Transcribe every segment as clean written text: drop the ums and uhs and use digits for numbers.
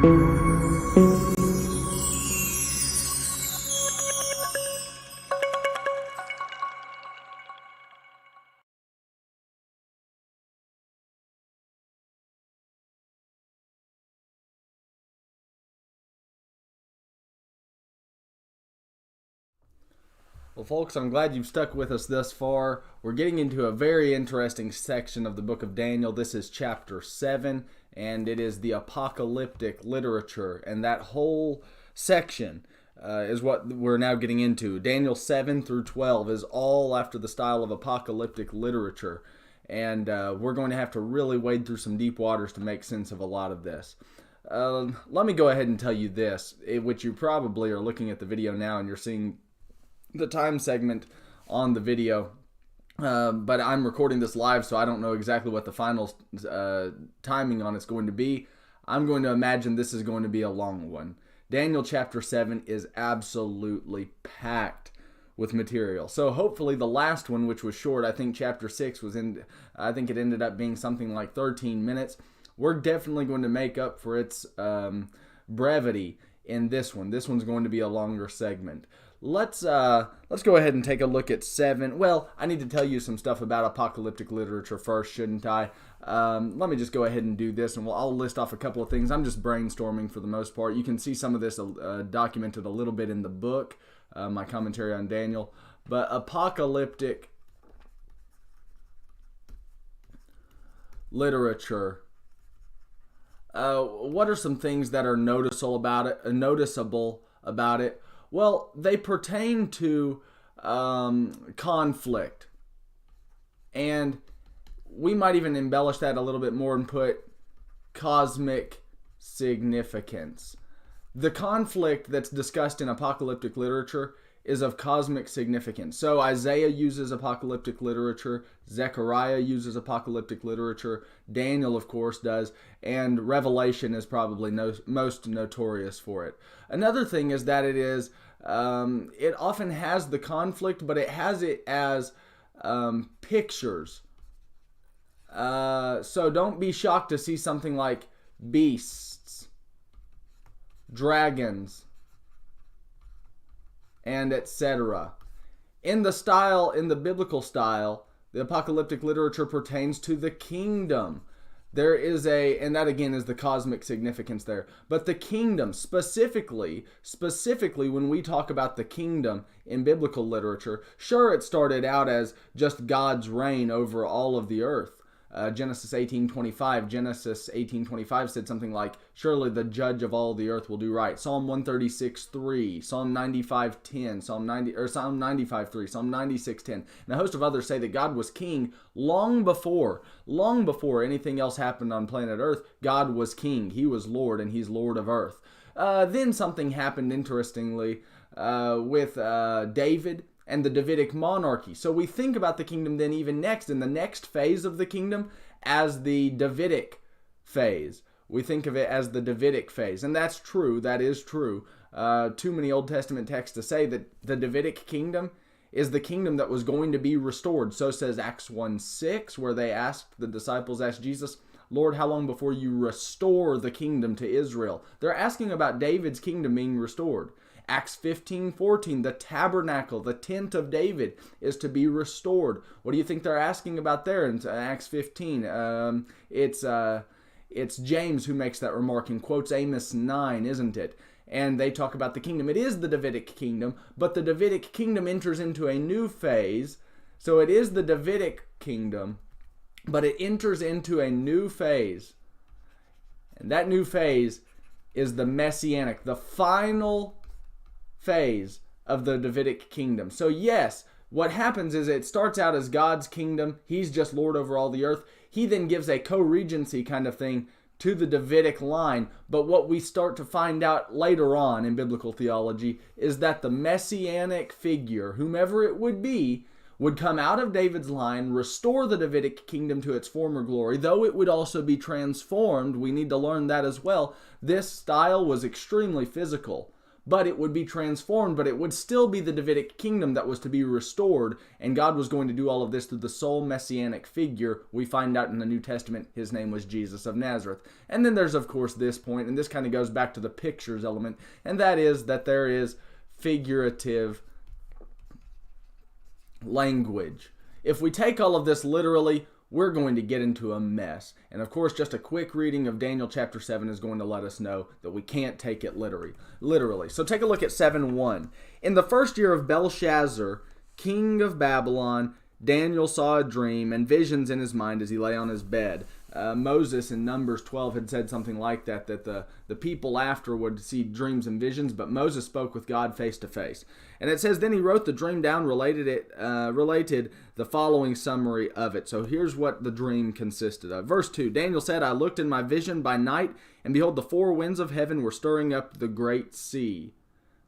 Well, folks, I'm glad you've stuck with us thus far. We're getting into a very interesting section of the book of Daniel. This is chapter 7, and it is the apocalyptic literature. And that whole section is what we're now getting into. Daniel 7 through 12 is all after the style of apocalyptic literature. And we're going to have to really wade through some deep waters to make sense of a lot of this. Let me go ahead and tell you this, which you probably are looking at the video now and you're seeing the time segment on the video, but I'm recording this live, so I don't know exactly what the final timing on it's going to be. I'm going to imagine this is going to be a long one. Daniel chapter 7 is absolutely packed with material. So hopefully the last one, which was short, I think chapter 6 I think it ended up being something like 13 minutes. We're definitely going to make up for its brevity in this one. This one's going to be a longer segment. Let's go ahead and take a look at 7. Well, I need to tell you some stuff about apocalyptic literature first, shouldn't I? Let me just go ahead and do this, and I'll list off a couple of things. I'm just brainstorming for the most part. You can see some of this documented a little bit in the book, my commentary on Daniel. But apocalyptic literature. What are some things that are noticeable about it? Well, they pertain to conflict. And we might even embellish that a little bit more and put cosmic significance. The conflict that's discussed in apocalyptic literature is of cosmic significance. So Isaiah uses apocalyptic literature, Zechariah uses apocalyptic literature, Daniel of course does, and Revelation is probably most notorious for it. Another thing is that it often has the conflict, but it has it as pictures. So don't be shocked to see something like beasts, dragons, and etc. In the biblical style, the apocalyptic literature pertains to the kingdom. There is and that again is the cosmic significance there. But the kingdom, specifically when we talk about the kingdom in biblical literature, sure, it started out as just God's reign over all of the earth. Genesis 18:25 said something like, surely the judge of all the earth will do right. Psalm 136:3, Psalm 95:10, Psalm 95:3, Psalm 96:10, and a host of others say that God was king long before anything else happened on planet earth. God was king, he was Lord, and he's Lord of earth. Then something happened interestingly with David and the Davidic monarchy. So we think about the kingdom then even next, in the next phase of the kingdom, as the Davidic phase. We think of it as the Davidic phase. And that's true. That is true. Too many Old Testament texts to say that the Davidic kingdom is the kingdom that was going to be restored. So says Acts 1:6, where the disciples asked Jesus, Lord, how long before you restore the kingdom to Israel? They're asking about David's kingdom being restored. Acts 15:14, the tabernacle, the tent of David, is to be restored. What do you think they're asking about there in Acts 15? It's James who makes that remark and quotes Amos 9, isn't it? And they talk about the kingdom. It is the Davidic kingdom, but the Davidic kingdom enters into a new phase. So it is the Davidic kingdom, but it enters into a new phase. And that new phase is the Messianic, the final phase of the Davidic kingdom. So yes, what happens is it starts out as God's kingdom. He's just Lord over all the earth. He then gives a co-regency kind of thing to the Davidic line. But what we start to find out later on in biblical theology is that the Messianic figure, whomever it would be, would come out of David's line, restore the Davidic kingdom to its former glory, though it would also be transformed. We need to learn that as well. This style was extremely physical. but it would be transformed, but it would still be the Davidic kingdom that was to be restored, and God was going to do all of this through the sole messianic figure. We find out in the New Testament his name was Jesus of Nazareth. And then there's, of course, this point, and this kind of goes back to the pictures element, and that is that there is figurative language. If we take all of this literally, we're going to get into a mess. And of course, just a quick reading of Daniel chapter 7 is going to let us know that we can't take it literally. So take a look at 7:1. In the first year of Belshazzar, king of Babylon, Daniel saw a dream and visions in his mind as he lay on his bed. Moses in Numbers 12 had said something like that the people after would see dreams and visions, but Moses spoke with God face to face. And it says, then he wrote the dream down, related the following summary of it. So here's what the dream consisted of. Verse 2, Daniel said, I looked in my vision by night, and behold, the four winds of heaven were stirring up the great sea.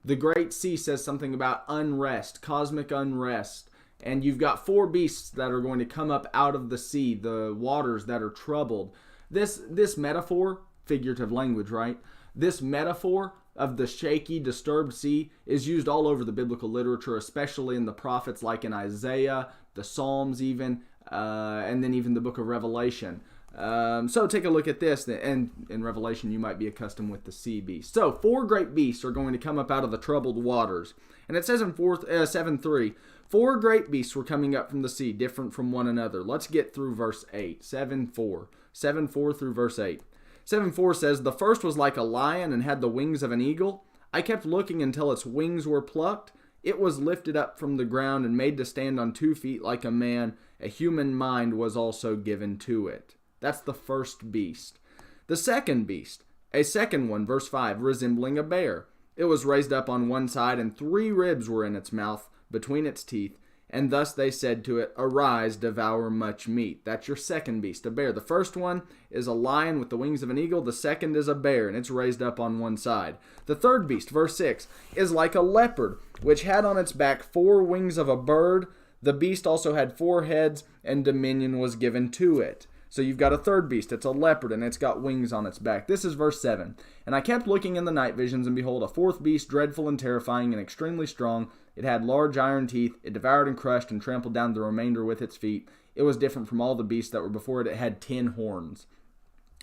The great sea says something about unrest, cosmic unrest. And you've got four beasts that are going to come up out of the sea, the waters that are troubled. This metaphor, figurative language, right? This metaphor of the shaky, disturbed sea is used all over the biblical literature, especially in the prophets like in Isaiah, the Psalms even, and then even the book of Revelation. So take a look at this, and in Revelation you might be accustomed with the sea beast. So four great beasts are going to come up out of the troubled waters. And it says in 7:3, four great beasts were coming up from the sea, different from one another. Let's get through verse 8, 7:4 through verse 8. 7:4 says, the first was like a lion and had the wings of an eagle. I kept looking until its wings were plucked. It was lifted up from the ground and made to stand on 2 feet like a man. A human mind was also given to it. That's the first beast. The second beast, a second one, verse 5, resembling a bear. It was raised up on one side, and 3 ribs were in its mouth between its teeth. And thus they said to it, arise, devour much meat. That's your second beast, a bear. The first one is a lion with the wings of an eagle. The second is a bear, and it's raised up on one side. The third beast, verse 6, is like a leopard, which had on its back 4 wings of a bird. The beast also had 4 heads, and dominion was given to it. So you've got a third beast. It's a leopard, and it's got wings on its back. This is verse 7. And I kept looking in the night visions, and behold, a fourth beast, dreadful and terrifying and extremely strong. It had large iron teeth. It devoured and crushed and trampled down the remainder with its feet. It was different from all the beasts that were before it. It had 10 horns.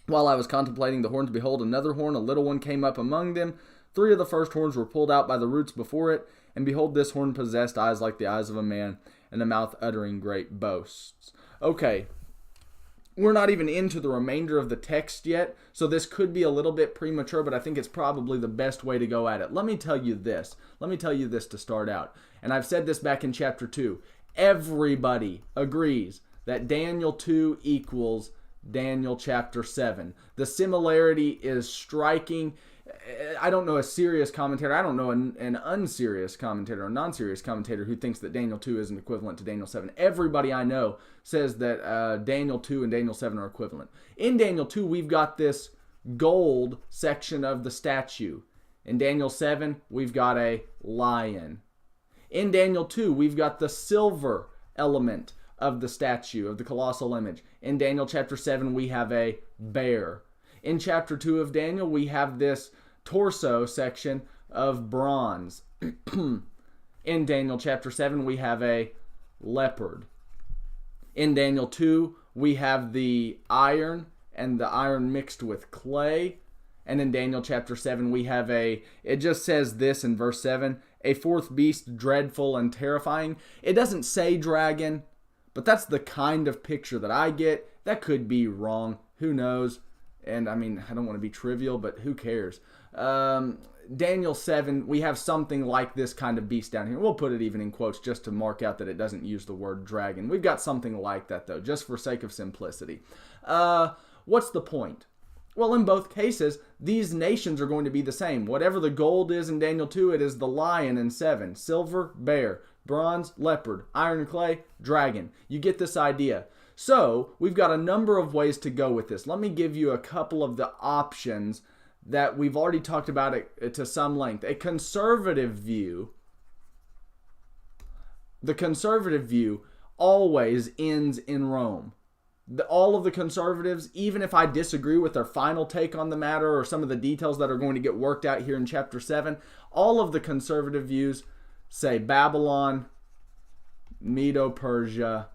While I was contemplating the horns, behold, another horn, a little one, came up among them. 3 of the first horns were pulled out by the roots before it. And behold, this horn possessed eyes like the eyes of a man, and a mouth uttering great boasts. Okay. We're not even into the remainder of the text yet, so this could be a little bit premature, but I think it's probably the best way to go at it. Let me tell you this. Let me tell you this to start out. And I've said this back in chapter 2. Everybody agrees that Daniel 2 equals Daniel chapter 7. The similarity is striking. I don't know a serious commentator. I don't know an unserious commentator, a non-serious commentator who thinks that Daniel 2 isn't equivalent to Daniel 7. Everybody I know says that Daniel 2 and Daniel 7 are equivalent. In Daniel 2, we've got this gold section of the statue. In Daniel 7, we've got a lion. In Daniel 2, we've got the silver element of the statue, of the colossal image. In Daniel chapter 7, we have a bear. In chapter 2 of Daniel, we have this torso section of bronze. In Daniel chapter 7, we have a leopard. In Daniel 2, we have the iron, and the iron mixed with clay. And in Daniel chapter 7, we have it just says this in verse 7, a fourth beast, dreadful and terrifying. It doesn't say dragon, but that's the kind of picture that I get. That could be wrong. Who knows? And I mean, I don't want to be trivial, but who cares? Daniel 7, we have something like this kind of beast down here. We'll put it even in quotes just to mark out that it doesn't use the word dragon. We've got something like that, though, just for sake of simplicity. What's the point? Well, in both cases, these nations are going to be the same. Whatever the gold is in Daniel 2, it is the lion in 7. Silver, bear. Bronze, leopard. Iron and clay, dragon. You get this idea. So, we've got a number of ways to go with this. Let me give you a couple of the options that we've already talked about it to some length. A conservative view, the conservative view always ends in Rome. all of the conservatives, even if I disagree with their final take on the matter or some of the details that are going to get worked out here in chapter 7, all of the conservative views say Babylon, Medo-Persia,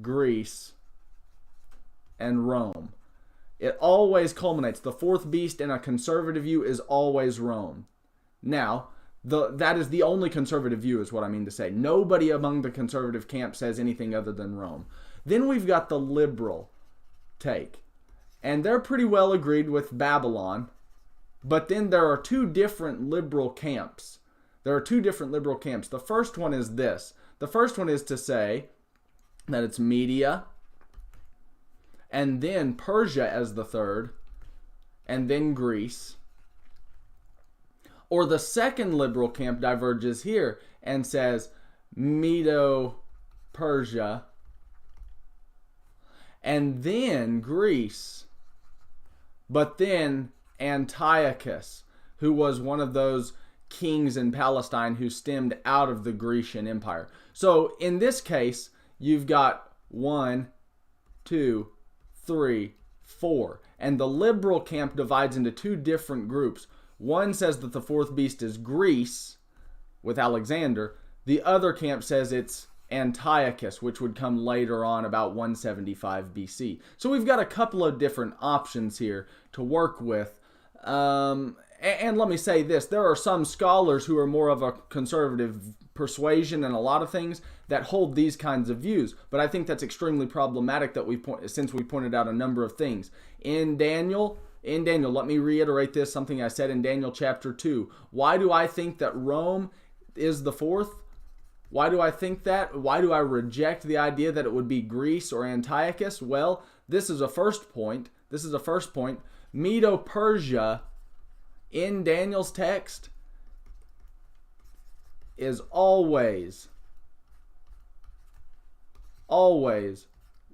Greece, and Rome. It always culminates. The fourth beast in a conservative view is always Rome. Now, that is the only conservative view, is what I mean to say. Nobody among the conservative camp says anything other than Rome. Then we've got the liberal take. And they're pretty well agreed with Babylon. But then there are two different liberal camps. The first one is this. The first one is to say that it's Media, and then Persia as the third, and then Greece. Or the second liberal camp diverges here and says Medo-Persia, and then Greece, but then Antiochus, who was one of those kings in Palestine who stemmed out of the Grecian Empire. So in this case, you've got 1, 2, 3, 4. And the liberal camp divides into two different groups. One says that the fourth beast is Greece with Alexander. The other camp says it's Antiochus, which would come later on about 175 BC. So we've got a couple of different options here to work with. And let me say this, there are some scholars who are more of a conservative persuasion and a lot of things that hold these kinds of views. But I think that's extremely problematic since we pointed out a number of things. In Daniel, let me reiterate this, something I said in Daniel chapter 2. Why do I think that Rome is the fourth? Why do I think that? Why do I reject the idea that it would be Greece or Antiochus? Well, this is a first point. Medo-Persia in Daniel's text is always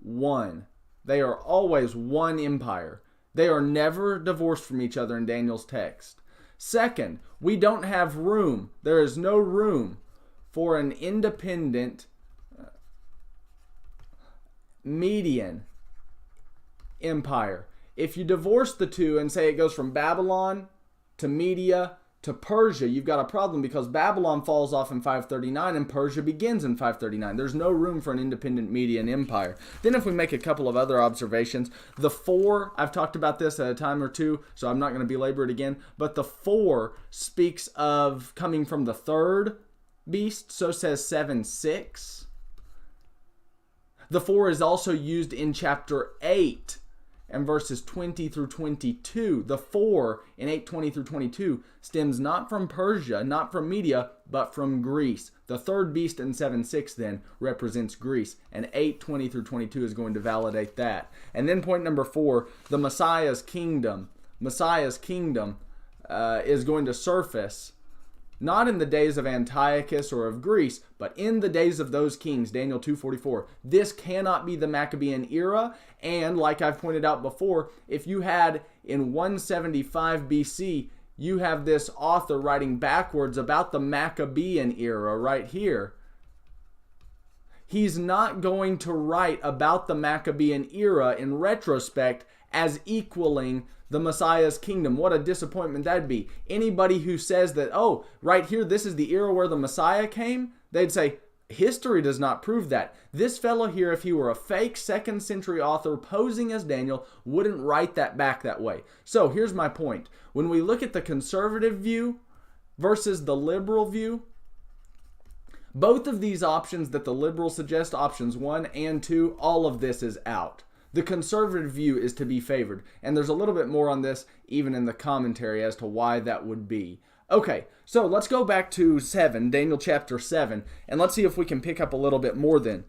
one. They are always one empire. They are never divorced from each other in Daniel's text. Second, we don't have room. There is no room for an independent Median empire. If you divorce the two and say it goes from Babylon to Media to Persia, you've got a problem because Babylon falls off in 539 and Persia begins in 539. There's no room for an independent Median empire. Then if we make a couple of other observations, the 4, I've talked about this at a time or two, so I'm not going to belabor it again, but the 4 speaks of coming from the third beast, so says 7:6. The 4 is also used in chapter 8 and verses 20 through 22. The 4 in 8:20 through 22 stems not from Persia, not from Media, but from Greece. The third beast in 7:6 then represents Greece, and 8:20 through 22 is going to validate that. And then point number 4, the Messiah's kingdom. Messiah's kingdom is going to surface not in the days of Antiochus or of Greece, but in the days of those kings, Daniel 2:44. This cannot be the Maccabean era, and like I've pointed out before, if you had in 175 BC, you have this author writing backwards about the Maccabean era right here. He's not going to write about the Maccabean era in retrospect as equaling the Messiah's kingdom. What a disappointment that'd be. Anybody who says that, oh, right here, this is the era where the Messiah came, they'd say, history does not prove that. This fellow here, if he were a fake 2nd century author posing as Daniel, wouldn't write that back that way. So here's my point. When we look at the conservative view versus the liberal view, both of these options that the liberals suggest, options 1 and 2, all of this is out. The conservative view is to be favored, and there's a little bit more on this even in the commentary as to why that would be. Okay, so let's go back to 7, Daniel chapter 7, and let's see if we can pick up a little bit more then.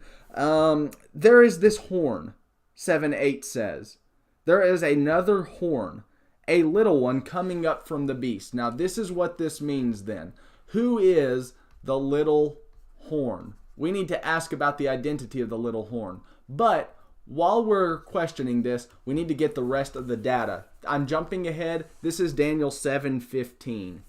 There is this horn, 7:8 says. There is another horn, a little one coming up from the beast. Now this is what this means then. Who is the little horn? We need to ask about the identity of the little horn. But while we're questioning this, we need to get the rest of the data. I'm jumping ahead. This is Daniel 7:15.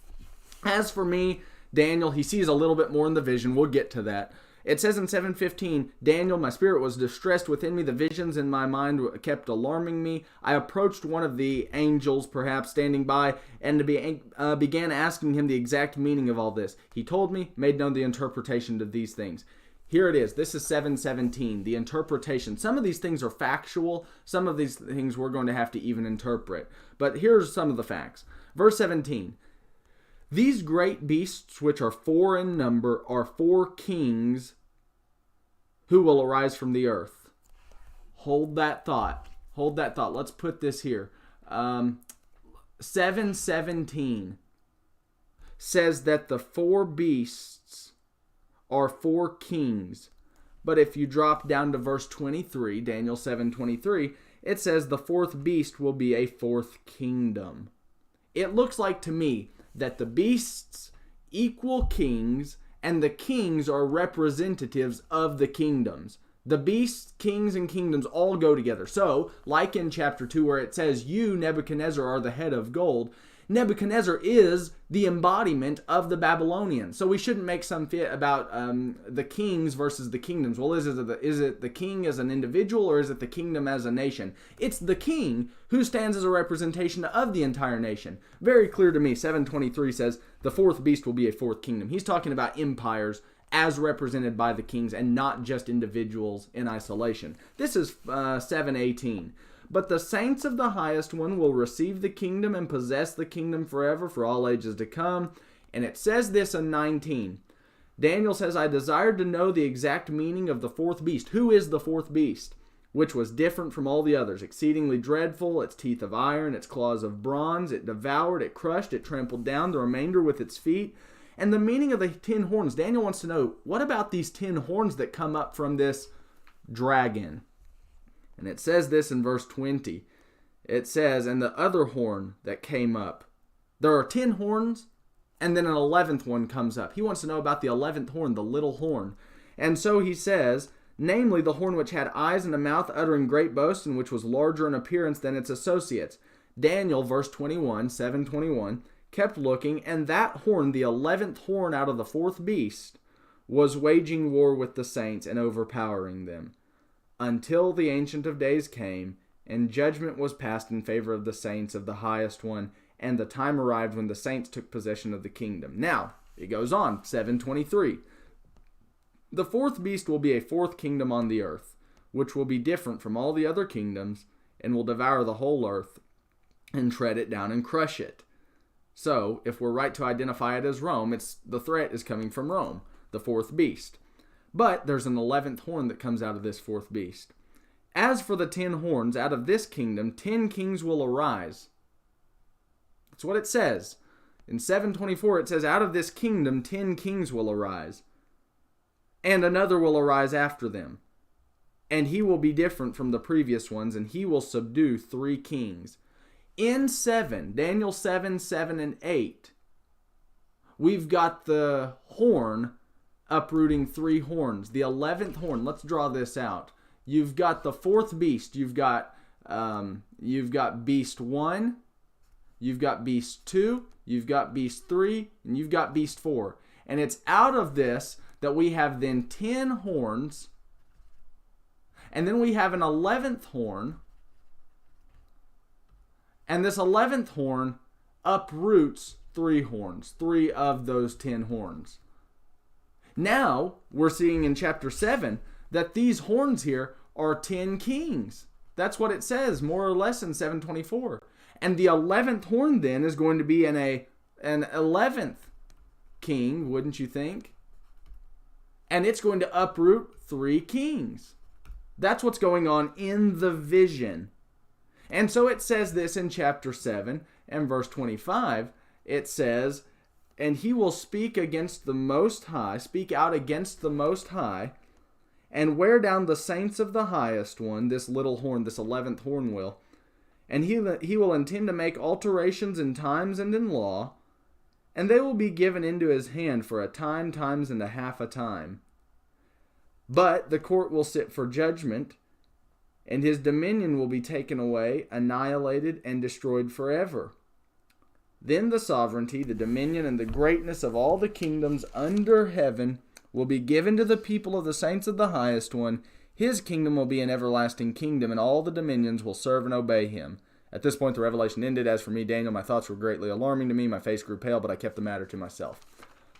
As for me, Daniel, he sees a little bit more in the vision. We'll get to that. It says in 7:15, Daniel, my spirit was distressed within me. The visions in my mind kept alarming me. I approached one of the angels, perhaps standing by, and began asking him the exact meaning of all this. He told me, made known the interpretation of these things. Here it is. This is 7:17, the interpretation. Some of these things are factual. Some of these things we're going to have to even interpret. But here's some of the facts. Verse 17. These great beasts, which are 4 in number, are 4 kings who will arise from the earth. Hold that thought. Hold that thought. Let's put this here. 7:17 says that the 4 beasts are 4 kings. But if you drop down to verse 23, Daniel 7:23, it says the 4th beast will be a 4th kingdom. It looks like to me that the beasts equal kings, and the kings are representatives of the kingdoms. The beasts, kings, and kingdoms all go together. So, like in chapter 2 where it says, you, Nebuchadnezzar, are the head of gold, Nebuchadnezzar is the embodiment of the Babylonians. So we shouldn't make some fit about the kings versus the kingdoms. Well, is it the king as an individual, or is it the kingdom as a nation? It's the king who stands as a representation of the entire nation. Very clear to me. 7:23 says the 4th beast will be a 4th kingdom. He's talking about empires as represented by the kings and not just individuals in isolation. This is 7:18. But the saints of the highest one will receive the kingdom and possess the kingdom forever for all ages to come. And it says this in 19. Daniel says, I desired to know the exact meaning of the 4th beast. Who is the 4th beast? Which was different from all the others, exceedingly dreadful, its teeth of iron, its claws of bronze. It devoured, it crushed, it trampled down the remainder with its feet. And the meaning of the 10 horns, Daniel wants to know, what about these 10 horns that come up from this dragon? And it says this in verse 20. It says, and the other horn that came up. There are 10 horns, and then an 11th one comes up. He wants to know about the 11th horn, the little horn. And so he says, namely the horn which had eyes and a mouth uttering great boasts, and which was larger in appearance than its associates. Daniel, verse 21, 7:21, kept looking, and that horn, the 11th horn out of the 4th beast, was waging war with the saints and overpowering them, until the Ancient of Days came, and judgment was passed in favor of the saints of the highest one, and the time arrived when the saints took possession of the kingdom. Now, it goes on, 7:23. The 4th beast will be a 4th kingdom on the earth, which will be different from all the other kingdoms, and will devour the whole earth, and tread it down and crush it. So, if we're right to identify it as Rome, the threat is coming from Rome, the 4th beast. But there's an 11th horn that comes out of this 4th beast. As for the 10 horns, out of this kingdom 10 kings will arise. That's what it says. In 7:24 it says, out of this kingdom 10 kings will arise. And another will arise after them. And he will be different from the previous ones, and he will subdue 3 kings. In 7, Daniel 7, 7, and 8, we've got the horn uprooting 3 horns. The 11th horn, let's draw this out. You've got the 4th beast. You've got beast 1, you've got beast 2, you've got beast 3, and you've got beast 4. And it's out of this that we have then 10 horns, and then we have an 11th horn, and this 11th horn uproots 3 horns, 3 of those 10 horns. Now, we're seeing in chapter 7 that these horns here are 10 kings. That's what it says, more or less, in 7:24. And the 11th horn then is going to be an 11th king, wouldn't you think? And it's going to uproot 3 kings. That's what's going on in the vision. And so it says this in chapter 7 and verse 25. It says, and he will speak against the Most High, speak out against the Most High, and wear down the saints of the highest one, this little horn, this 11th horn will. And he will intend to make alterations in times and in law, and they will be given into his hand for a time, times, and a half a time. But the court will sit for judgment, and his dominion will be taken away, annihilated, and destroyed forever. Then the sovereignty, the dominion, and the greatness of all the kingdoms under heaven will be given to the people of the saints of the highest one. His kingdom will be an everlasting kingdom, and all the dominions will serve and obey him. At this point, the revelation ended. As for me, Daniel, my thoughts were greatly alarming to me. My face grew pale, but I kept the matter to myself.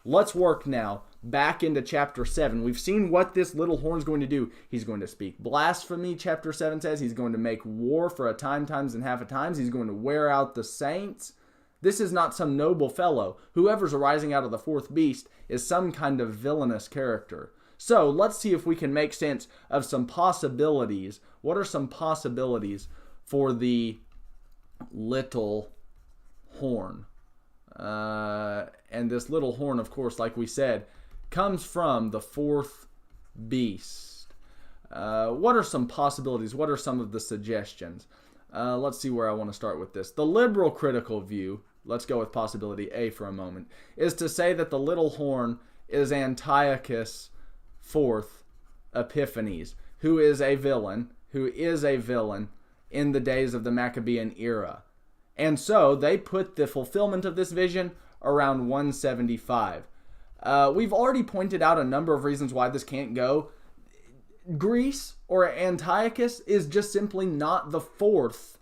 Let's work now back into chapter 7. We've seen what this little horn's going to do. He's going to speak blasphemy, chapter 7 says. He's going to make war for a time, times, and half a times. He's going to wear out the saints. This is not some noble fellow. Whoever's arising out of the fourth beast is some kind of villainous character. So let's see if we can make sense of some possibilities. What are some possibilities for the little horn? And this little horn, of course, like we said, comes from the fourth beast. What are some possibilities? What are some of the suggestions? Let's see where I want to start with this. The liberal critical view, let's go with possibility A for a moment, is to say that the little horn is Antiochus IV Epiphanes, who is a villain in the days of the Maccabean era. And so they put the fulfillment of this vision around 175. We've already pointed out a number of reasons why this can't go. Greece or Antiochus is just simply not the fourth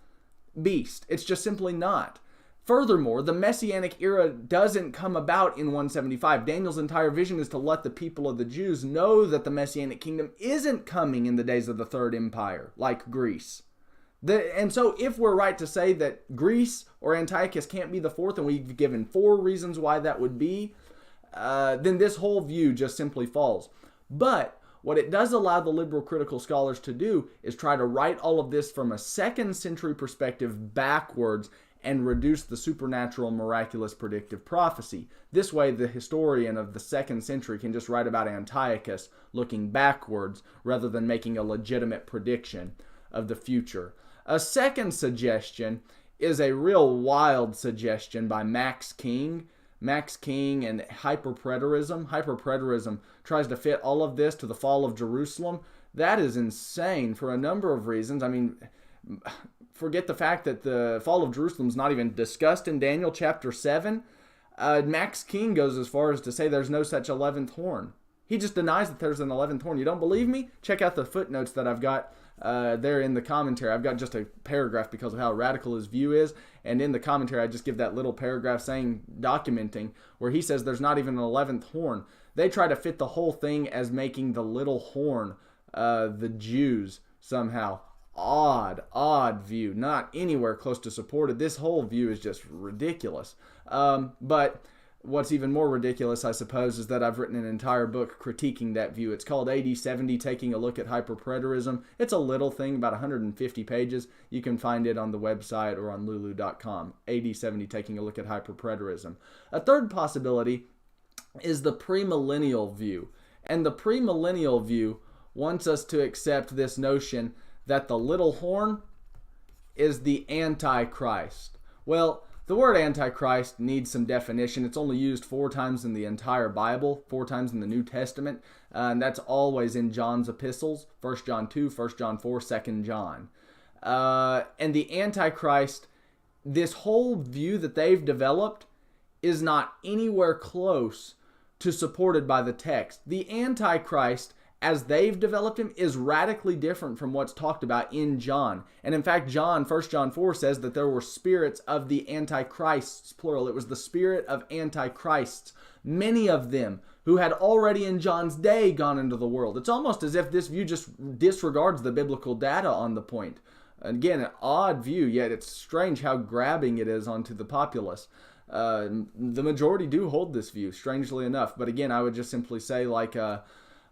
beast. It's just simply not. Furthermore, the Messianic era doesn't come about in 175. Daniel's entire vision is to let the people of the Jews know that the Messianic kingdom isn't coming in the days of the Third Empire, like Greece. And so if we're right to say that Greece or Antiochus can't be the fourth, and we've given 4 reasons why that would be, then this whole view just simply falls. But what it does allow the liberal critical scholars to do is try to write all of this from a 2nd century perspective backwards and reduce the supernatural, miraculous, predictive prophecy. This way, the historian of the 2nd century can just write about Antiochus looking backwards rather than making a legitimate prediction of the future. A second suggestion is a real wild suggestion by Max King. Max King and hyperpreterism. Hyperpreterism tries to fit all of this to the fall of Jerusalem. That is insane for a number of reasons. I mean, forget the fact that the fall of Jerusalem is not even discussed in Daniel chapter 7. Max King goes as far as to say there's no such 11th horn. He just denies that there's an 11th horn. You don't believe me? Check out the footnotes that I've got there in the commentary. I've got just a paragraph because of how radical his view is. And in the commentary, I just give that little paragraph documenting, where he says there's not even an 11th horn. They try to fit the whole thing as making the little horn the Jews somehow. Odd view. Not anywhere close to supported. This whole view is just ridiculous. But what's even more ridiculous, I suppose, is that I've written an entire book critiquing that view. It's called AD 70, Taking a Look at Hyperpreterism. It's a little thing, about 150 pages. You can find it on the website or on lulu.com. AD 70, Taking a Look at Hyperpreterism. A third possibility is the premillennial view. And the premillennial view wants us to accept this notion that the little horn is the Antichrist. Well, the word Antichrist needs some definition. It's only used 4 times in the entire Bible, 4 times in the New Testament, and that's always in John's epistles, 1 John 2, 1 John 4, 2 John. And the Antichrist, this whole view that they've developed is not anywhere close to supported by the text. The Antichrist, as they've developed him, is radically different from what's talked about in John. And in fact, 1 John 4 says that there were spirits of the Antichrists, plural. It was the spirit of Antichrists, many of them who had already in John's day gone into the world. It's almost as if this view just disregards the biblical data on the point. Again, an odd view, yet it's strange how grabbing it is onto the populace. The majority do hold this view, strangely enough. But again, I would just simply say, like,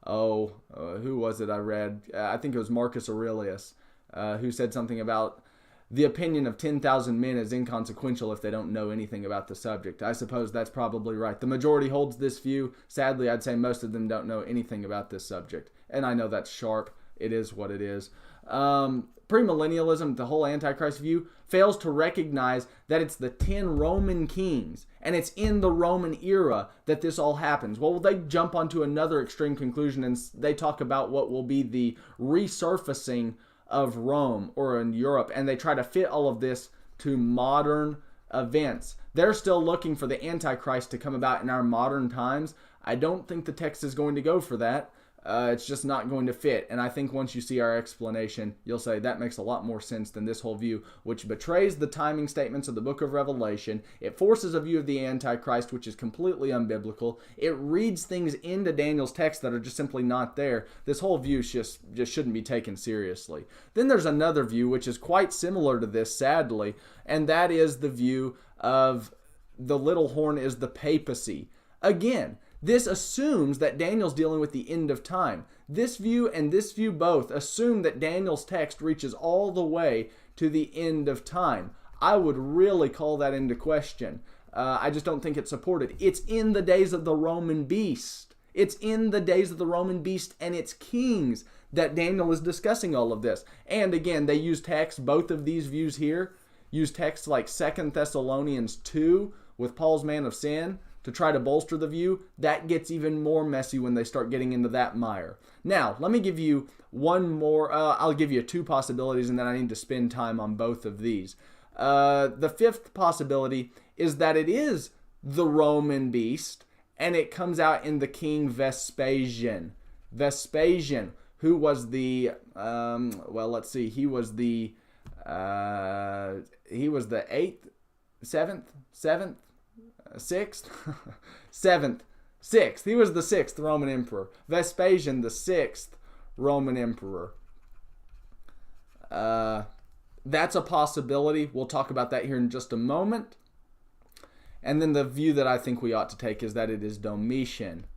who was it I read? I think it was Marcus Aurelius, who said something about the opinion of 10,000 men is inconsequential if they don't know anything about the subject. I suppose that's probably right. The majority holds this view. Sadly, I'd say most of them don't know anything about this subject. And I know that's sharp. It is what it is. Premillennialism, the whole Antichrist view, fails to recognize that it's the 10 Roman kings, and it's in the Roman era that this all happens. Well, they jump onto another extreme conclusion, and they talk about what will be the resurfacing of Rome or in Europe, and they try to fit all of this to modern events. They're still looking for the Antichrist to come about in our modern times. I don't think the text is going to go for that. It's just not going to fit. And I think once you see our explanation, you'll say that makes a lot more sense than this whole view, which betrays the timing statements of the book of Revelation. It forces a view of the Antichrist, which is completely unbiblical. It reads things into Daniel's text that are just simply not there. This whole view just shouldn't be taken seriously. Then there's another view, which is quite similar to this, sadly, and that is the view of the little horn is the papacy. Again, this assumes that Daniel's dealing with the end of time. This view and this view both assume that Daniel's text reaches all the way to the end of time. I would really call that into question. I just don't think it's supported. It's in the days of the Roman beast. It's in the days of the Roman beast and its kings that Daniel is discussing all of this. And again, they use text, both of these views here, use texts like 2 Thessalonians 2 with Paul's man of sin, to try to bolster the view. That gets even more messy when they start getting into that mire. Now, let me give you one more. I'll give you two possibilities, and then I need to spend time on both of these. The fifth possibility is that it is the Roman beast, and it comes out in the king Vespasian. Vespasian, who was the, he was the 8th, 7th, 6th, 7th, 6th. He was the 6th Roman emperor. Vespasian, the 6th Roman emperor. That's a possibility. We'll talk about that here in just a moment. And then the view that I think we ought to take is that it is Domitian,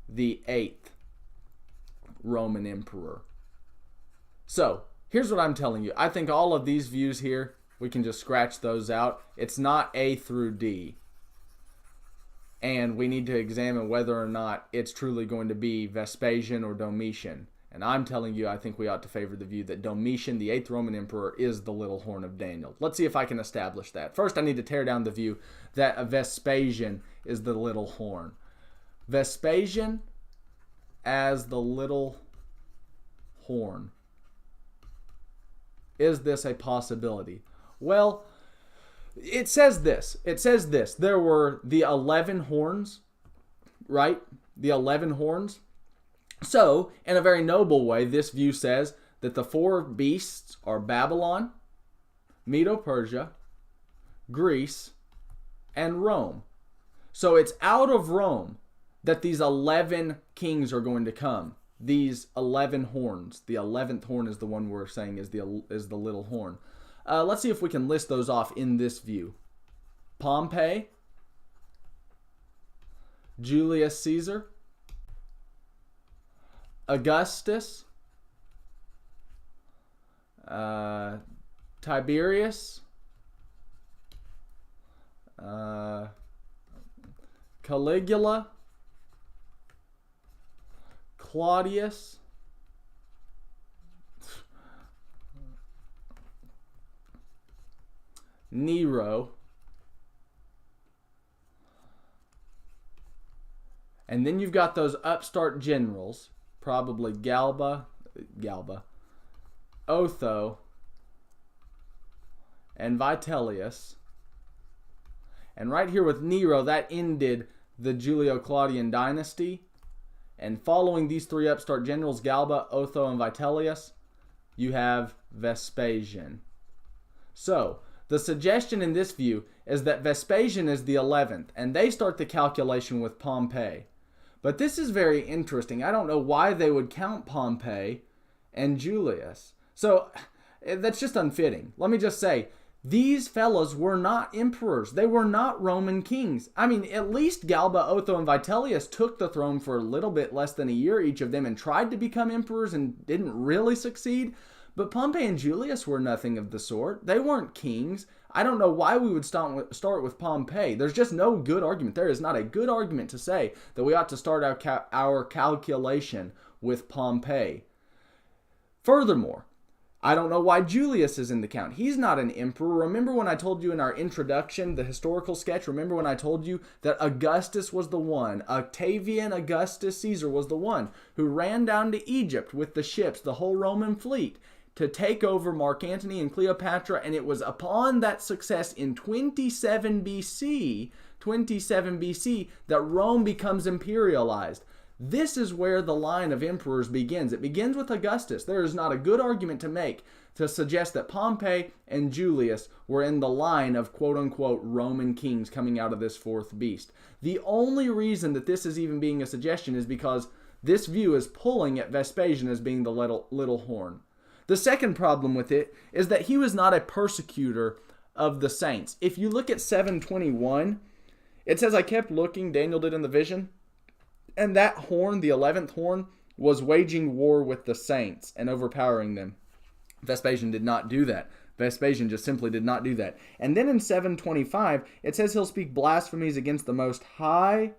the 8th Roman emperor. So, here's what I'm telling you. I think all of these views here, we can just scratch those out. It's not A through D. And we need to examine whether or not it's truly going to be Vespasian or Domitian. And I'm telling you, I think we ought to favor the view that Domitian, the 8th Roman emperor, is the little horn of Daniel. Let's see if I can establish that. First, I need to tear down the view that Vespasian is the little horn. Vespasian as the little horn. Is this a possibility? Well, it says this. There were the 11 horns, right? The 11 horns. So, in a very noble way, this view says that the 4 beasts are Babylon, Medo-Persia, Greece, and Rome. So it's out of Rome that these 11 kings are going to come. These 11 horns. The 11th horn is the one we're saying is the little horn. Let's see if we can list those off in this view. Pompey, Julius Caesar, Augustus, Tiberius, Caligula, Claudius, Nero, and then you've got those upstart generals, probably Galba, Otho, and Vitellius. And right here with Nero, that ended the Julio-Claudian dynasty. And following these 3 upstart generals, Galba, Otho, and Vitellius, you have Vespasian. So, the suggestion in this view is that Vespasian is the 11th, and they start the calculation with Pompey. But this is very interesting. I don't know why they would count Pompey and Julius. So, that's just unfitting. Let me just say, these fellows were not emperors. They were not Roman kings. I mean, at least Galba, Otho, and Vitellius took the throne for a little bit less than a year, each of them, and tried to become emperors and didn't really succeed. But Pompey and Julius were nothing of the sort. They weren't kings. I don't know why we would start with Pompey. There's just no good argument. There is not a good argument to say that we ought to start our calculation with Pompey. Furthermore, I don't know why Julius is in the count. He's not an emperor. Remember when I told you in our introduction, the historical sketch, remember when I told you that Augustus was the one, Octavian Augustus Caesar was the one who ran down to Egypt with the ships, the whole Roman fleet, to take over Mark Antony and Cleopatra, and it was upon that success in 27 BC, 27 BC, that Rome becomes imperialized. This is where the line of emperors begins. It begins with Augustus. There is not a good argument to make to suggest that Pompey and Julius were in the line of quote-unquote Roman kings coming out of this fourth beast. The only reason that this is even being a suggestion is because this view is pulling at Vespasian as being the little horn. The second problem with it is that he was not a persecutor of the saints. If you look at 721, it says, I kept looking, Daniel did in the vision, and that horn, the 11th horn, was waging war with the saints and overpowering them. Vespasian did not do that. Vespasian just simply did not do that. And then in 725, it says he'll speak blasphemies against the Most High.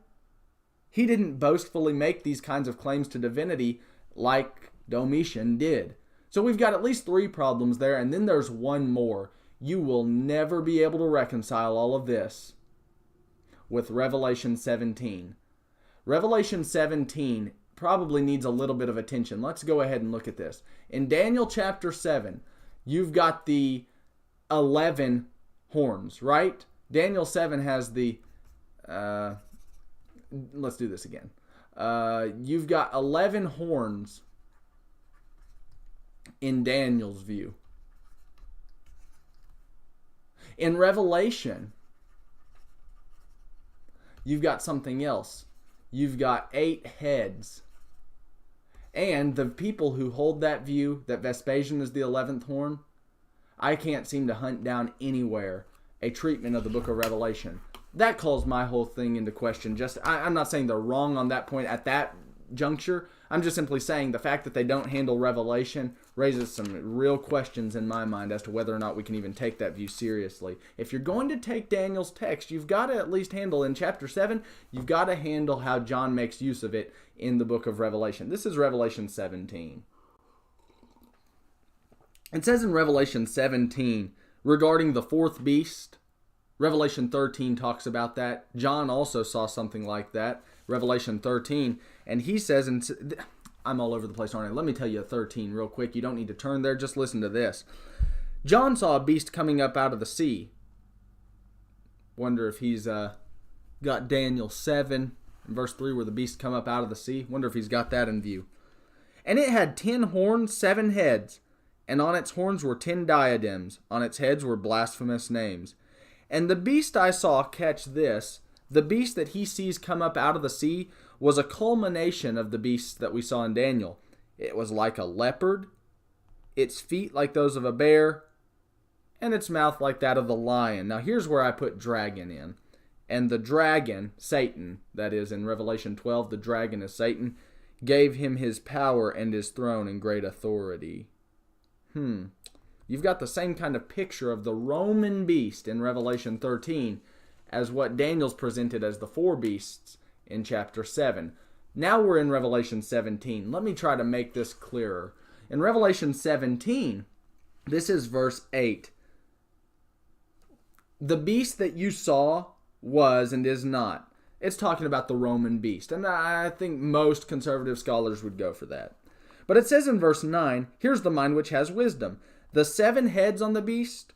He didn't boastfully make these kinds of claims to divinity like Domitian did. So we've got at least 3 problems there, and then there's one more. You will never be able to reconcile all of this with Revelation 17. Revelation 17 probably needs a little bit of attention. Let's go ahead and look at this. In Daniel chapter 7, you've got the 11 horns, right? Daniel 7 has the... let's do this again. You've got 11 horns in Daniel's view. In Revelation, you've got something else. You've got 8 heads. And the people who hold that view, that Vespasian is the 11th horn, I can't seem to hunt down anywhere a treatment of the book of Revelation. That calls my whole thing into question. I'm not saying they're wrong on that point at that juncture. I'm just simply saying the fact that they don't handle Revelation raises some real questions in my mind as to whether or not we can even take that view seriously. If you're going to take Daniel's text, you've got to at least handle in chapter 7, you've got to handle how John makes use of it in the book of Revelation. This is Revelation 17. It says in Revelation 17 regarding the fourth beast, Revelation 13 talks about that. John also saw something like that. Revelation 13, and he says, and I'm all over the place, aren't I? Let me tell you 13 real quick. You don't need to turn there. Just listen to this. John saw a beast coming up out of the sea. Wonder if he's got Daniel 7 in verse 3 where the beast come up out of the sea. Wonder if he's got that in view. And it had 10 horns, 7 heads, and on its horns were 10 diadems. On its heads were blasphemous names. And the beast I saw, catch this, the beast that he sees come up out of the sea was a culmination of the beasts that we saw in Daniel. It was like a leopard, its feet like those of a bear, and its mouth like that of the lion. Now here's where I put dragon in. And the dragon, Satan, that is in Revelation 12, the dragon is Satan, gave him his power and his throne and great authority. You've got the same kind of picture of the Roman beast in Revelation 13 as what Daniel's presented as the 4 beasts in chapter 7. Now we're in Revelation 17. Let me try to make this clearer. In Revelation 17, this is verse 8. The beast that you saw was and is not. It's talking about the Roman beast. And I think most conservative scholars would go for that. But it says in verse 9, here's the mind which has wisdom. The 7 heads on the beast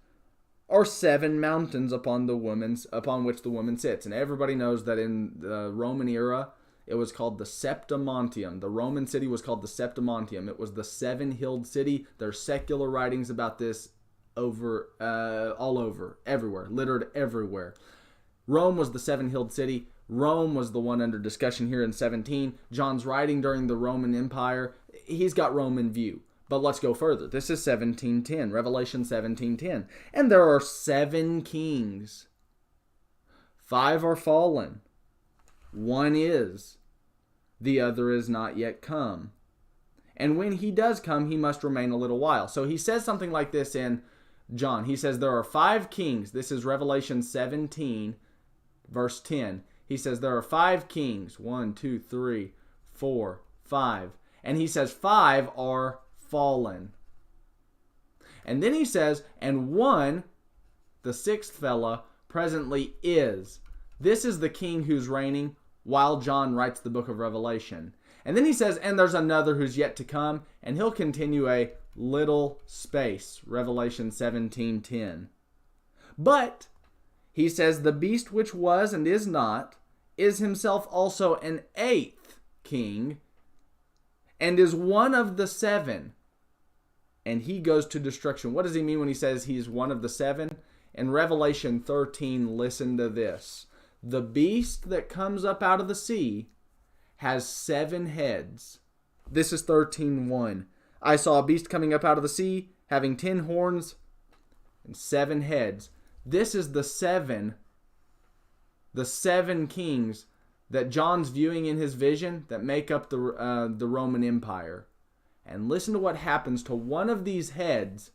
are 7 mountains upon which the woman sits. And everybody knows that in the Roman era, it was called the Septimontium. The Roman city was called the Septimontium. It was the 7-hilled city. There's secular writings about this all over, everywhere, littered everywhere. Rome was the 7-hilled city. Rome was the one under discussion here in 17. John's writing during the Roman Empire. He's got Rome in view. But let's go further. This is 17:10, Revelation 17:10. And there are 7 kings. 5 are fallen. 1 is. The other is not yet come. And when he does come, he must remain a little while. So he says something like this in John. He says there are 5 kings. This is Revelation 17, verse 10. He says there are 5 kings. 1, 2, 3, 4, 5. And he says 5 are fallen. And then he says, and 1, the 6th fella, presently is. This is the king who's reigning while John writes the book of Revelation. And then he says, and there's another who's yet to come, and he'll continue a little space. Revelation 17:10. But He says, the beast which was and is not is himself also an eighth king and is one of the seven. And he goes to destruction. What does he mean when he says he's one of the seven? In Revelation 13, listen to this. The beast that comes up out of the sea has 7 heads. This is 13:1. I saw a beast coming up out of the sea, having 10 horns and 7 heads. This is the seven kings that John's viewing in his vision that make up the Roman Empire. And listen to what happens to one of these heads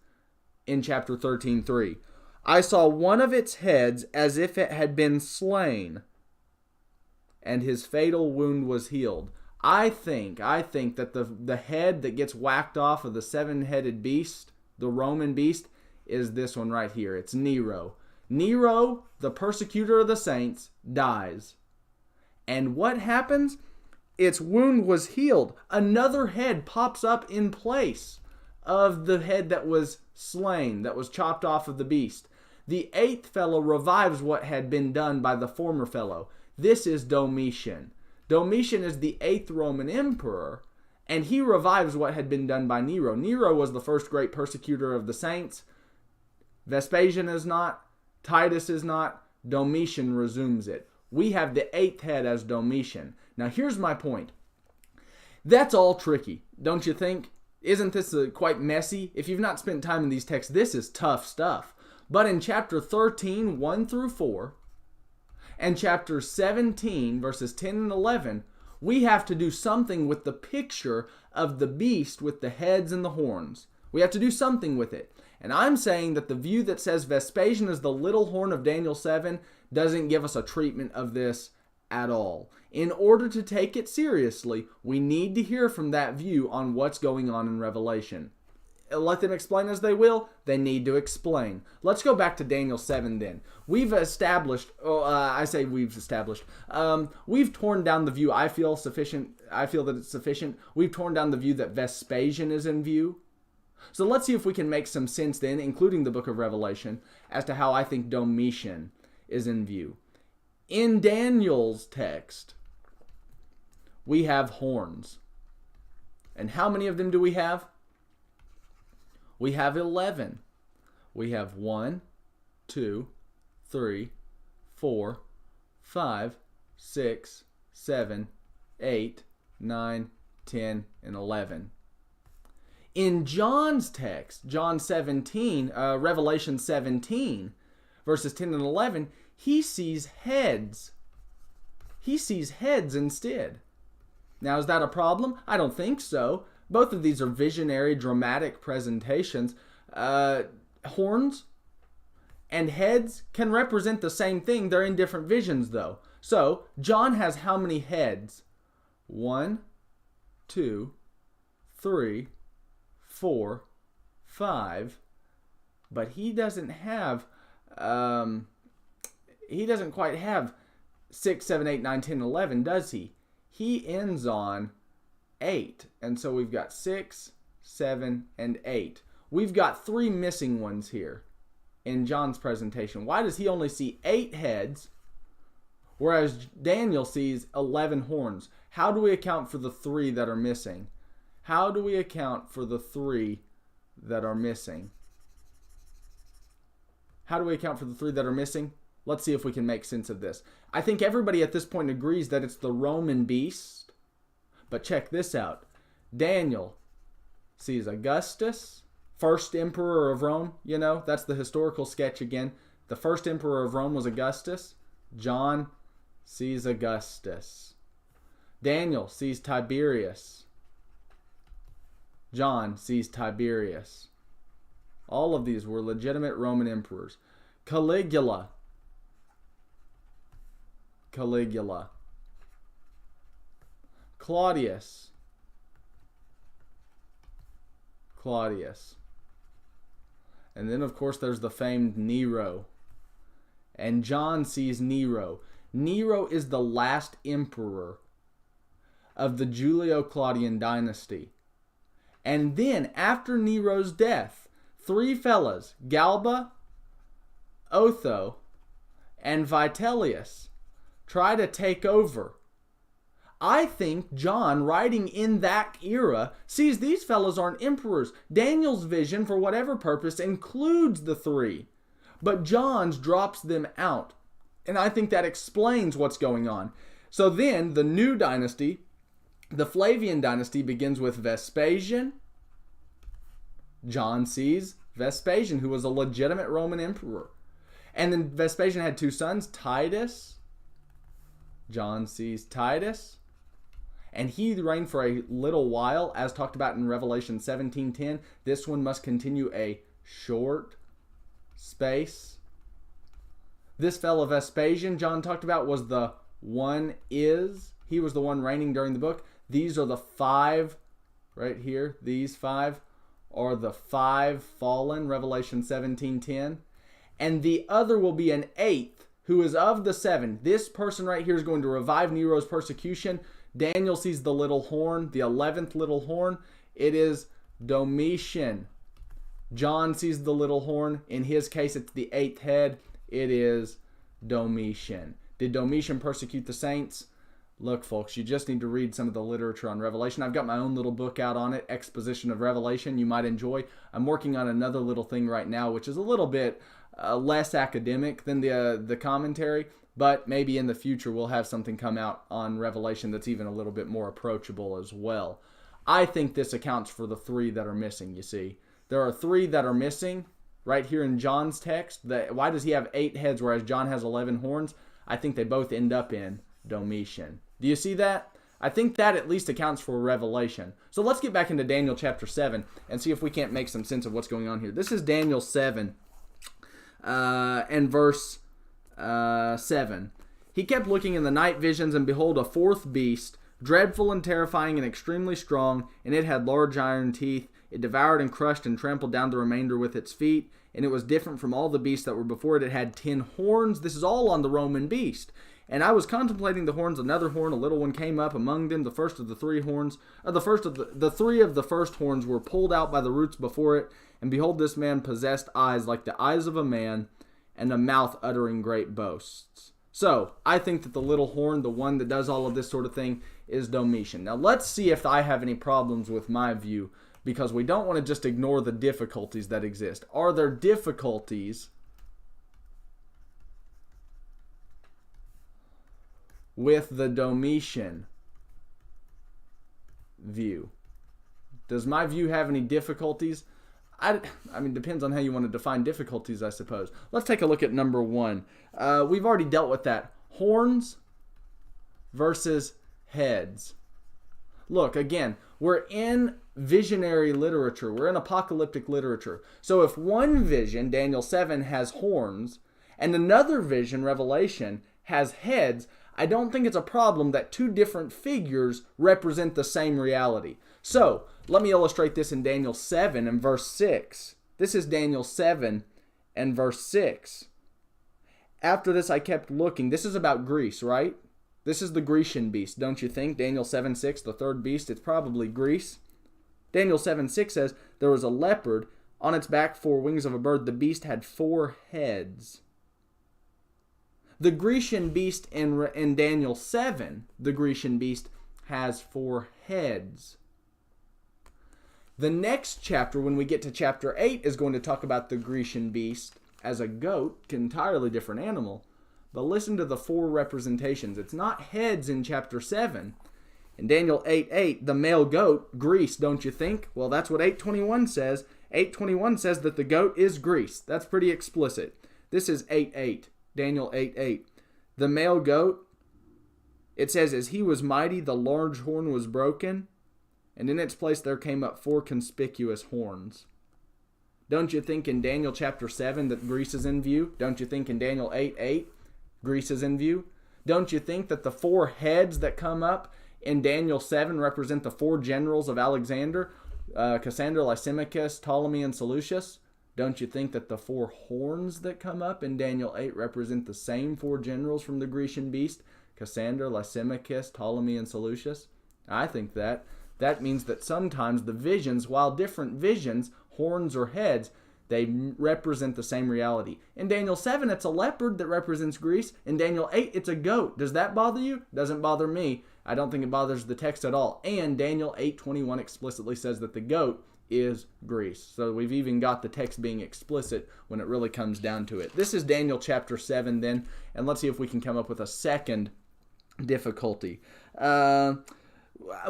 in chapter 13:3. I saw one of its heads as if it had been slain, and his fatal wound was healed. I think that the head that gets whacked off of the 7-headed beast, the Roman beast, is this one right here. It's Nero. Nero, the persecutor of the saints, dies. And what happens? Its wound was healed. Another head pops up in place of the head that was slain, that was chopped off of the beast. The 8th fellow revives what had been done by the former fellow. This is Domitian. Domitian is the 8th Roman emperor, and he revives what had been done by Nero. Nero was the first great persecutor of the saints. Vespasian is not. Titus is not. Domitian resumes it. We have the 8th head as Domitian. Now here's my point. That's all tricky, don't you think? Isn't this quite messy? If you've not spent time in these texts, this is tough stuff. But in chapter 13, 1 through 4, and chapter 17, verses 10 and 11, we have to do something with the picture of the beast with the heads and the horns. We have to do something with it. And I'm saying that the view that says Vespasian is the little horn of Daniel 7 doesn't give us a treatment of this at all. In order to take it seriously, we need to hear from that view on what's going on in Revelation. Let them explain as they will, they need to explain. Let's go back to Daniel 7 then. We've torn down the view I feel that it's sufficient. We've torn down the view that Vespasian is in view. So let's see if we can make some sense then, including the book of Revelation, as to how I think Domitian is in view. In Daniel's text, we have horns. And how many of them do we have? We have 11. We have 1, 2, 3, 4, 5, 6, 7, 8, 9, 10, and 11. In John's text, John 17, Revelation 17, verses 10 and 11, he sees heads. He sees heads instead. Now, is that a problem? I don't think so. Both of these are visionary, dramatic presentations. Horns and heads can represent the same thing. They're in different visions, though. So, John has how many heads? 1, 2, 3, 4, 5. But he doesn't have, he doesn't quite have 6, 7, 8, 9, 10, 11, does he? He ends on 8. And so we've got 6, 7, and 8. We've got 3 missing ones here in John's presentation. Why does he only see 8 heads, whereas Daniel sees 11 horns? How do we account for the 3 that are missing? How do we account for the 3 that are missing? How do we account for the 3 that are missing? Let's see if we can make sense of this. I think everybody at this point agrees that it's the Roman beast. But check this out. Daniel sees Augustus, first emperor of Rome. You know, that's the historical sketch again. The first emperor of Rome was Augustus. John sees Augustus. Daniel sees Tiberius. John sees Tiberius. All of these were legitimate Roman emperors. Caligula. Claudius. And then, of course, there's the famed Nero. And John sees Nero. Nero is the last emperor of the Julio-Claudian dynasty. And then, after Nero's death, 3 fellas, Galba, Otho, and Vitellius try to take over. I think John, writing in that era, sees these fellows aren't emperors. Daniel's vision, for whatever purpose, includes the three, but John's drops them out. And I think that explains what's going on. So then, the new dynasty, the Flavian dynasty, begins with Vespasian. John sees Vespasian, who was a legitimate Roman emperor. And then Vespasian had two sons, Titus. John sees Titus. And he reigned for a little while, as talked about in Revelation 17:10. This one must continue a short space. This fellow Vespasian, John talked about, was the one is. He was the one reigning during the book. These are the five, right here. These five are the five fallen, Revelation 17:10. And the other will be an eighth, who is of the seven. This person right here is going to revive Nero's persecution. Daniel sees the little horn, the 11th little horn. It is Domitian. John sees the little horn. In his case, it's the 8th head. It is Domitian. Did Domitian persecute the saints? Look, folks, you just need to read some of the literature on Revelation. I've got my own little book out on it, Exposition of Revelation, you might enjoy. I'm working on another little thing right now, which is a little bit less academic than the commentary, but maybe in the future we'll have something come out on Revelation that's even a little bit more approachable as well. I think this accounts for the three that are missing, you see. There are three that are missing right here in John's text. Why does he have 8 heads whereas John has 11 horns? I think they both end up in Domitian. Do you see that? I think that at least accounts for Revelation. So let's get back into Daniel chapter 7 and see if we can't make some sense of what's going on here. This is Daniel 7 and verse 7. He kept looking in the night visions, and behold, a fourth beast, dreadful and terrifying and extremely strong, and it had large iron teeth. It devoured and crushed and trampled down the remainder with its feet, and it was different from all the beasts that were before it. It had 10 horns. This is all on the Roman beast. And I was contemplating the horns. Another horn, a little one, came up among them. The first of the three horns, the three of the first horns were pulled out by the roots before it. And behold, this man possessed eyes like the eyes of a man, and a mouth uttering great boasts. So, I think that the little horn, the one that does all of this sort of thing, is Domitian. Now, let's see if I have any problems with my view, because we don't want to just ignore the difficulties that exist. Are there difficulties with the Domitian view? Does my view have any difficulties? I mean, depends on how you want to define difficulties, I suppose. Let's take a look at number 1. We've already dealt with that. Horns versus heads. Look, again, we're in visionary literature. We're in apocalyptic literature. So if one vision, Daniel 7, has horns, and another vision, Revelation, has heads, I don't think it's a problem that two different figures represent the same reality. So, let me illustrate this in Daniel 7 and verse 6. This is Daniel 7 and verse 6. After this I kept looking. This is about Greece, right? This is the Grecian beast, don't you think? Daniel 7:6, the third beast, it's probably Greece. Daniel 7:6 says, there was a leopard, on its back 4 wings of a bird. The beast had 4 heads. The Grecian beast in Daniel 7, the Grecian beast has 4 heads. The next chapter, when we get to chapter 8, is going to talk about the Grecian beast as a goat, entirely different animal. But listen to the 4 representations. It's not heads in chapter 7. In Daniel 8:8, the male goat, Greece, don't you think? Well, that's what 8:21 says. 8:21 says that the goat is Greece. That's pretty explicit. This is 8:8, Daniel 8:8. The male goat, it says, as he was mighty, the large horn was broken, and in its place there came up 4 conspicuous horns. Don't you think in Daniel chapter 7 that Greece is in view? Don't you think in Daniel 8:8 Greece is in view? Don't you think that the 4 heads that come up in Daniel 7 represent the 4 generals of Alexander, Cassander, Lysimachus, Ptolemy, and Seleucus? Don't you think that the 4 horns that come up in Daniel 8 represent the same 4 generals from the Grecian beast, Cassander, Lysimachus, Ptolemy, and Seleucus? I think that. That means that sometimes the visions, while different visions, horns or heads, They represent the same reality. In Daniel 7, it's a leopard that represents Greece. In Daniel 8, it's a goat. Does that bother you? Doesn't bother me. I don't think it bothers the text at all. And Daniel 8:21 explicitly says that the goat is Greece. So we've even got the text being explicit when it really comes down to it. This is Daniel chapter 7 then, and let's see if we can come up with a second difficulty.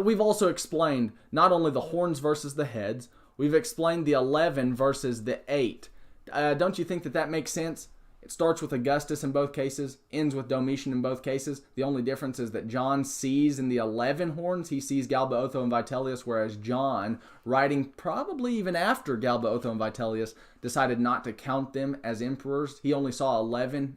We've also explained not only the horns versus the heads, we've explained the 11 versus the 8. Don't you think that makes sense? It starts with Augustus in both cases, ends with Domitian in both cases. The only difference is that John sees in the 11 horns, he sees Galba, Otho, and Vitellius, whereas John, writing probably even after Galba, Otho, and Vitellius, decided not to count them as emperors. He only saw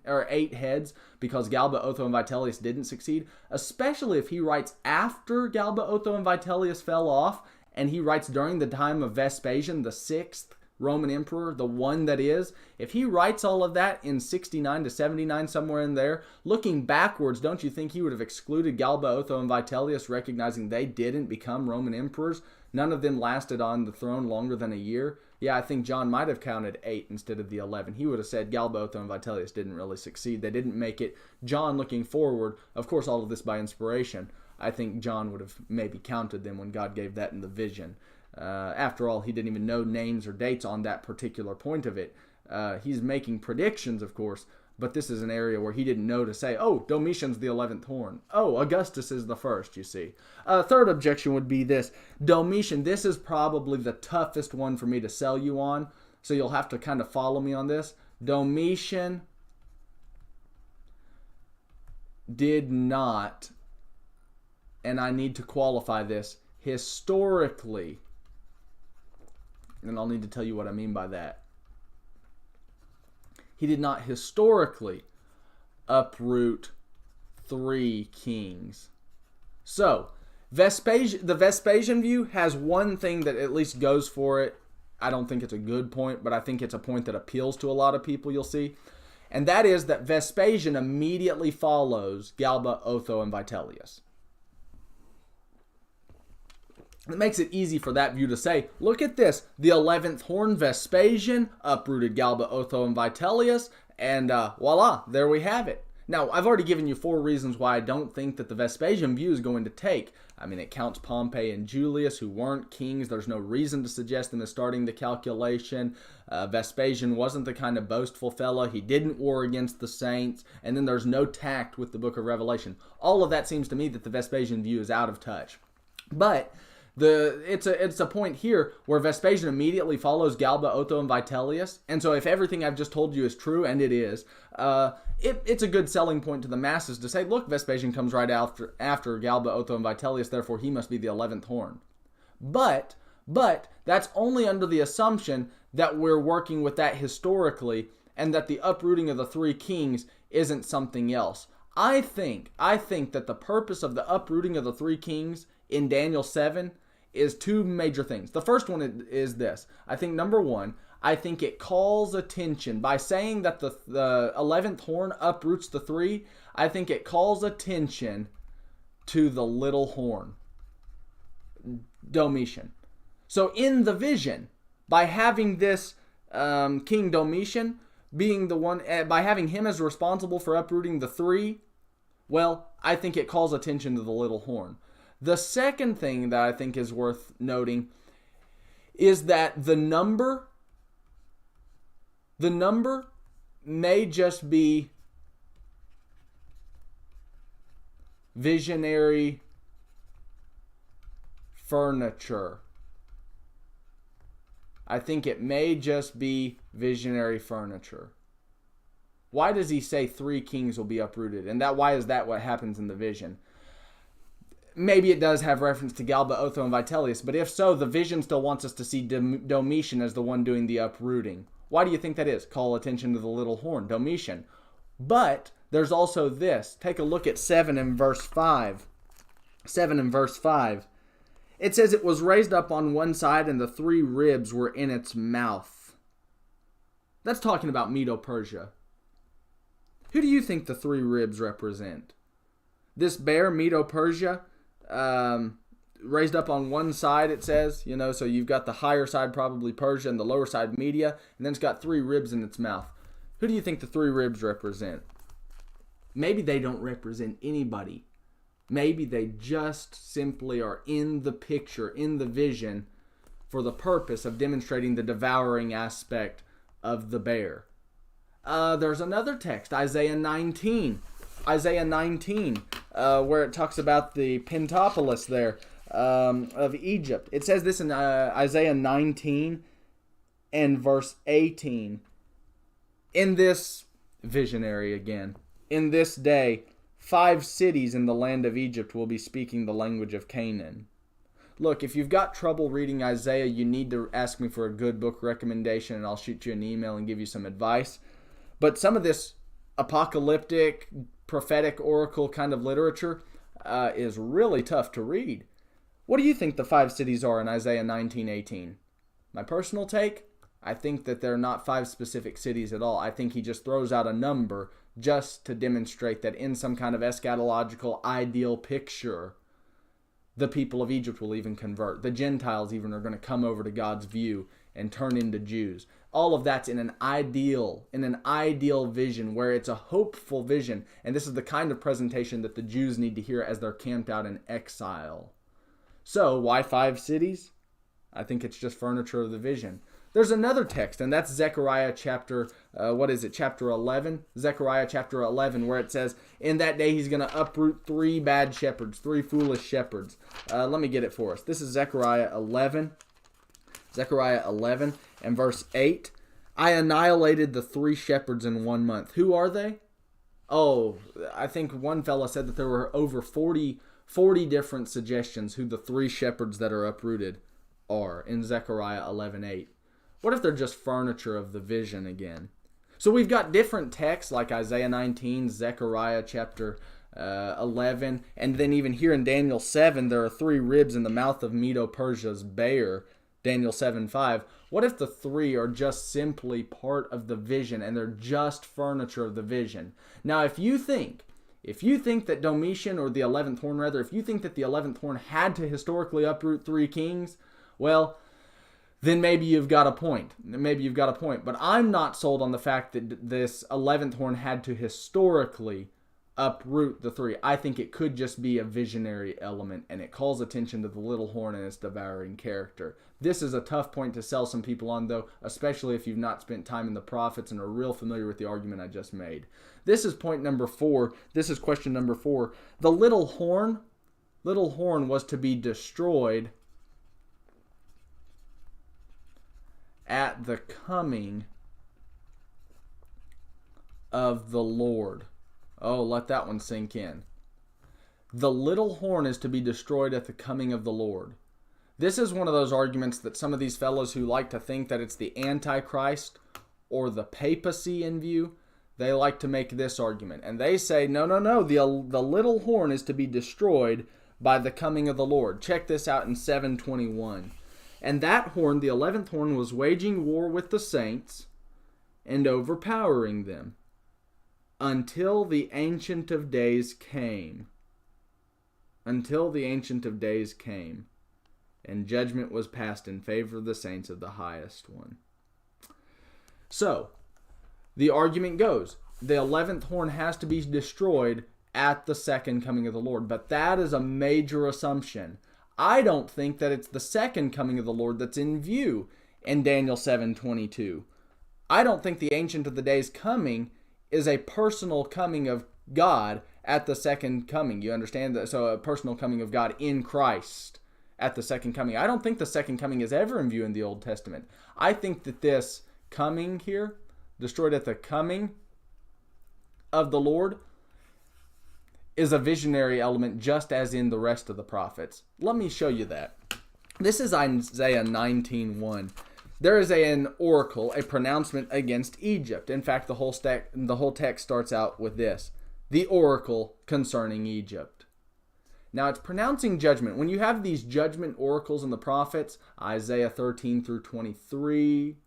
8 heads because Galba, Otho, and Vitellius didn't succeed, especially if he writes after Galba, Otho, and Vitellius fell off, and he writes during the time of Vespasian, the 6th Roman emperor, the one that is. If he writes all of that in 69 to 79, somewhere in there, looking backwards, don't you think he would have excluded Galba, Otho, and Vitellius, recognizing they didn't become Roman emperors? None of them lasted on the throne longer than a year. Yeah, I think John might have counted 8 instead of the 11. He would have said Galba, Otho, and Vitellius didn't really succeed. They didn't make it. John, looking forward, of course, all of this by inspiration, I think John would have maybe counted them when God gave that in the vision. After all, he didn't even know names or dates on that particular point of it. He's making predictions, of course, but this is an area where he didn't know to say, oh, Domitian's the 11th horn. Oh, Augustus is the first, you see. Third objection would be this. Domitian, this is probably the toughest one for me to sell you on, so you'll have to kind of follow me on this. Domitian did not, and I need to qualify this, historically, and I'll need to tell you what I mean by that. He did not historically uproot 3 kings. So, the Vespasian view has one thing that at least goes for it. I don't think it's a good point, but I think it's a point that appeals to a lot of people, you'll see. And that is that Vespasian immediately follows Galba, Otho, and Vitellius. It makes it easy for that view to say, look at this, the 11th horn, Vespasian, uprooted Galba, Otho, and Vitellius, and voila, there we have it. Now, I've already given you 4 reasons why I don't think that the Vespasian view is going to take. I mean, it counts Pompey and Julius, who weren't kings. There's no reason to suggest them as starting the calculation. Vespasian wasn't the kind of boastful fellow. He didn't war against the saints. And then there's no tact with the book of Revelation. All of that seems to me that the Vespasian view is out of touch. But it's a point here where Vespasian immediately follows Galba, Otho, and Vitellius, and so if everything I've just told you is true, and it is, it's a good selling point to the masses to say, look, Vespasian comes right after Galba, Otho, and Vitellius, therefore he must be the 11th horn. But that's only under the assumption that we're working with that historically, and that the uprooting of the 3 kings isn't something else. I think that the purpose of the uprooting of the 3 kings in Daniel 7 is 2 major things. The first one is this. I think, number 1, I think it calls attention. By saying that the 11th horn uproots the 3, I think it calls attention to the little horn, Domitian. So in the vision, by having this King Domitian being the one, by having him as responsible for uprooting the 3, well, I think it calls attention to the little horn. The second thing that I think is worth noting is that the number may just be visionary furniture. I think it may just be visionary furniture. Why does he say 3 kings will be uprooted? And why is that what happens in the vision? Maybe it does have reference to Galba, Otho, and Vitellius, but if so, the vision still wants us to see Domitian as the one doing the uprooting. Why do you think that is? Call attention to the little horn, Domitian. But there's also this. Take a look at 7 and verse 5. 7 and verse 5. It says it was raised up on one side and the 3 ribs were in its mouth. That's talking about Medo-Persia. Who do you think the 3 ribs represent? This bear, Medo-Persia, raised up on one side, it says, so you've got the higher side, probably Persia, and the lower side, Media, and then it's got 3 ribs in its mouth. Who do you think the 3 ribs represent? Maybe they don't represent anybody. Maybe they just simply are in the picture, in the vision, for the purpose of demonstrating the devouring aspect of the bear. There's another text, Isaiah 19. Isaiah 19, where it talks about the Pentopolis there of Egypt. It says this in Isaiah 19 and verse 18. In this visionary again, in this day, 5 cities in the land of Egypt will be speaking the language of Canaan. Look, if you've got trouble reading Isaiah, you need to ask me for a good book recommendation, and I'll shoot you an email and give you some advice. But some of this apocalyptic, prophetic, oracle kind of literature is really tough to read. What do you think the 5 cities are in Isaiah 19:18? My personal take? I think that they're not 5 specific cities at all. I think he just throws out a number just to demonstrate that in some kind of eschatological ideal picture, the people of Egypt will even convert. The Gentiles even are going to come over to God's view and turn into Jews. All of that's in an ideal vision where it's a hopeful vision. And this is the kind of presentation that the Jews need to hear as they're camped out in exile. So, why 5 cities? I think it's just furniture of the vision. There's another text, and that's Zechariah chapter 11? Zechariah chapter 11, where it says, in that day he's going to uproot 3 bad shepherds, 3 foolish shepherds. Let me get it for us. This is Zechariah 11. Zechariah 11 and verse 8. I annihilated the 3 shepherds in 1 month. Who are they? Oh, I think one fella said that there were over 40 different suggestions who the 3 shepherds that are uprooted are in Zechariah 11:8. What if they're just furniture of the vision again? So we've got different texts like Isaiah 19, Zechariah chapter 11, and then even here in Daniel 7, there are 3 ribs in the mouth of Medo-Persia's bear, Daniel 7:5. What if the 3 are just simply part of the vision and they're just furniture of the vision? Now, if you think that Domitian, or the 11th horn rather, if you think that the 11th horn had to historically uproot 3 kings, well, then maybe you've got a point. But I'm not sold on the fact that this 11th horn had to historically uproot the 3. I think it could just be a visionary element, and it calls attention to the little horn and its devouring character. This is a tough point to sell some people on, though, especially if you've not spent time in the prophets and are real familiar with the argument I just made. This is point number 4. This is question number 4. The little horn was to be destroyed at the coming of the Lord. Oh, let that one sink in. The little horn is to be destroyed at the coming of the Lord. This is one of those arguments that some of these fellows who like to think that it's the Antichrist or the papacy in view, they like to make this argument. And they say, no, the little horn is to be destroyed by the coming of the Lord. Check this out in 7:21. And that horn, the 11th horn, was waging war with the saints and overpowering them until the Ancient of Days came. Until the Ancient of Days came, and judgment was passed in favor of the saints of the highest one. So, the argument goes, the 11th horn has to be destroyed at the second coming of the Lord. But that is a major assumption. I don't think that it's the second coming of the Lord that's in view in Daniel 7:22. I don't think the Ancient of the Days coming is a personal coming of God at the second coming. You understand that? So a personal coming of God in Christ at the second coming. I don't think the second coming is ever in view in the Old Testament. I think that this coming here, destroyed at the coming of the Lord, is a visionary element just as in the rest of the prophets. Let me show you that. This is Isaiah 19:1. There is an oracle, a pronouncement against Egypt. In fact, the whole text starts out with this: the oracle concerning Egypt. Now, it's pronouncing judgment. When you have these judgment oracles in the prophets, Isaiah 13 through 23,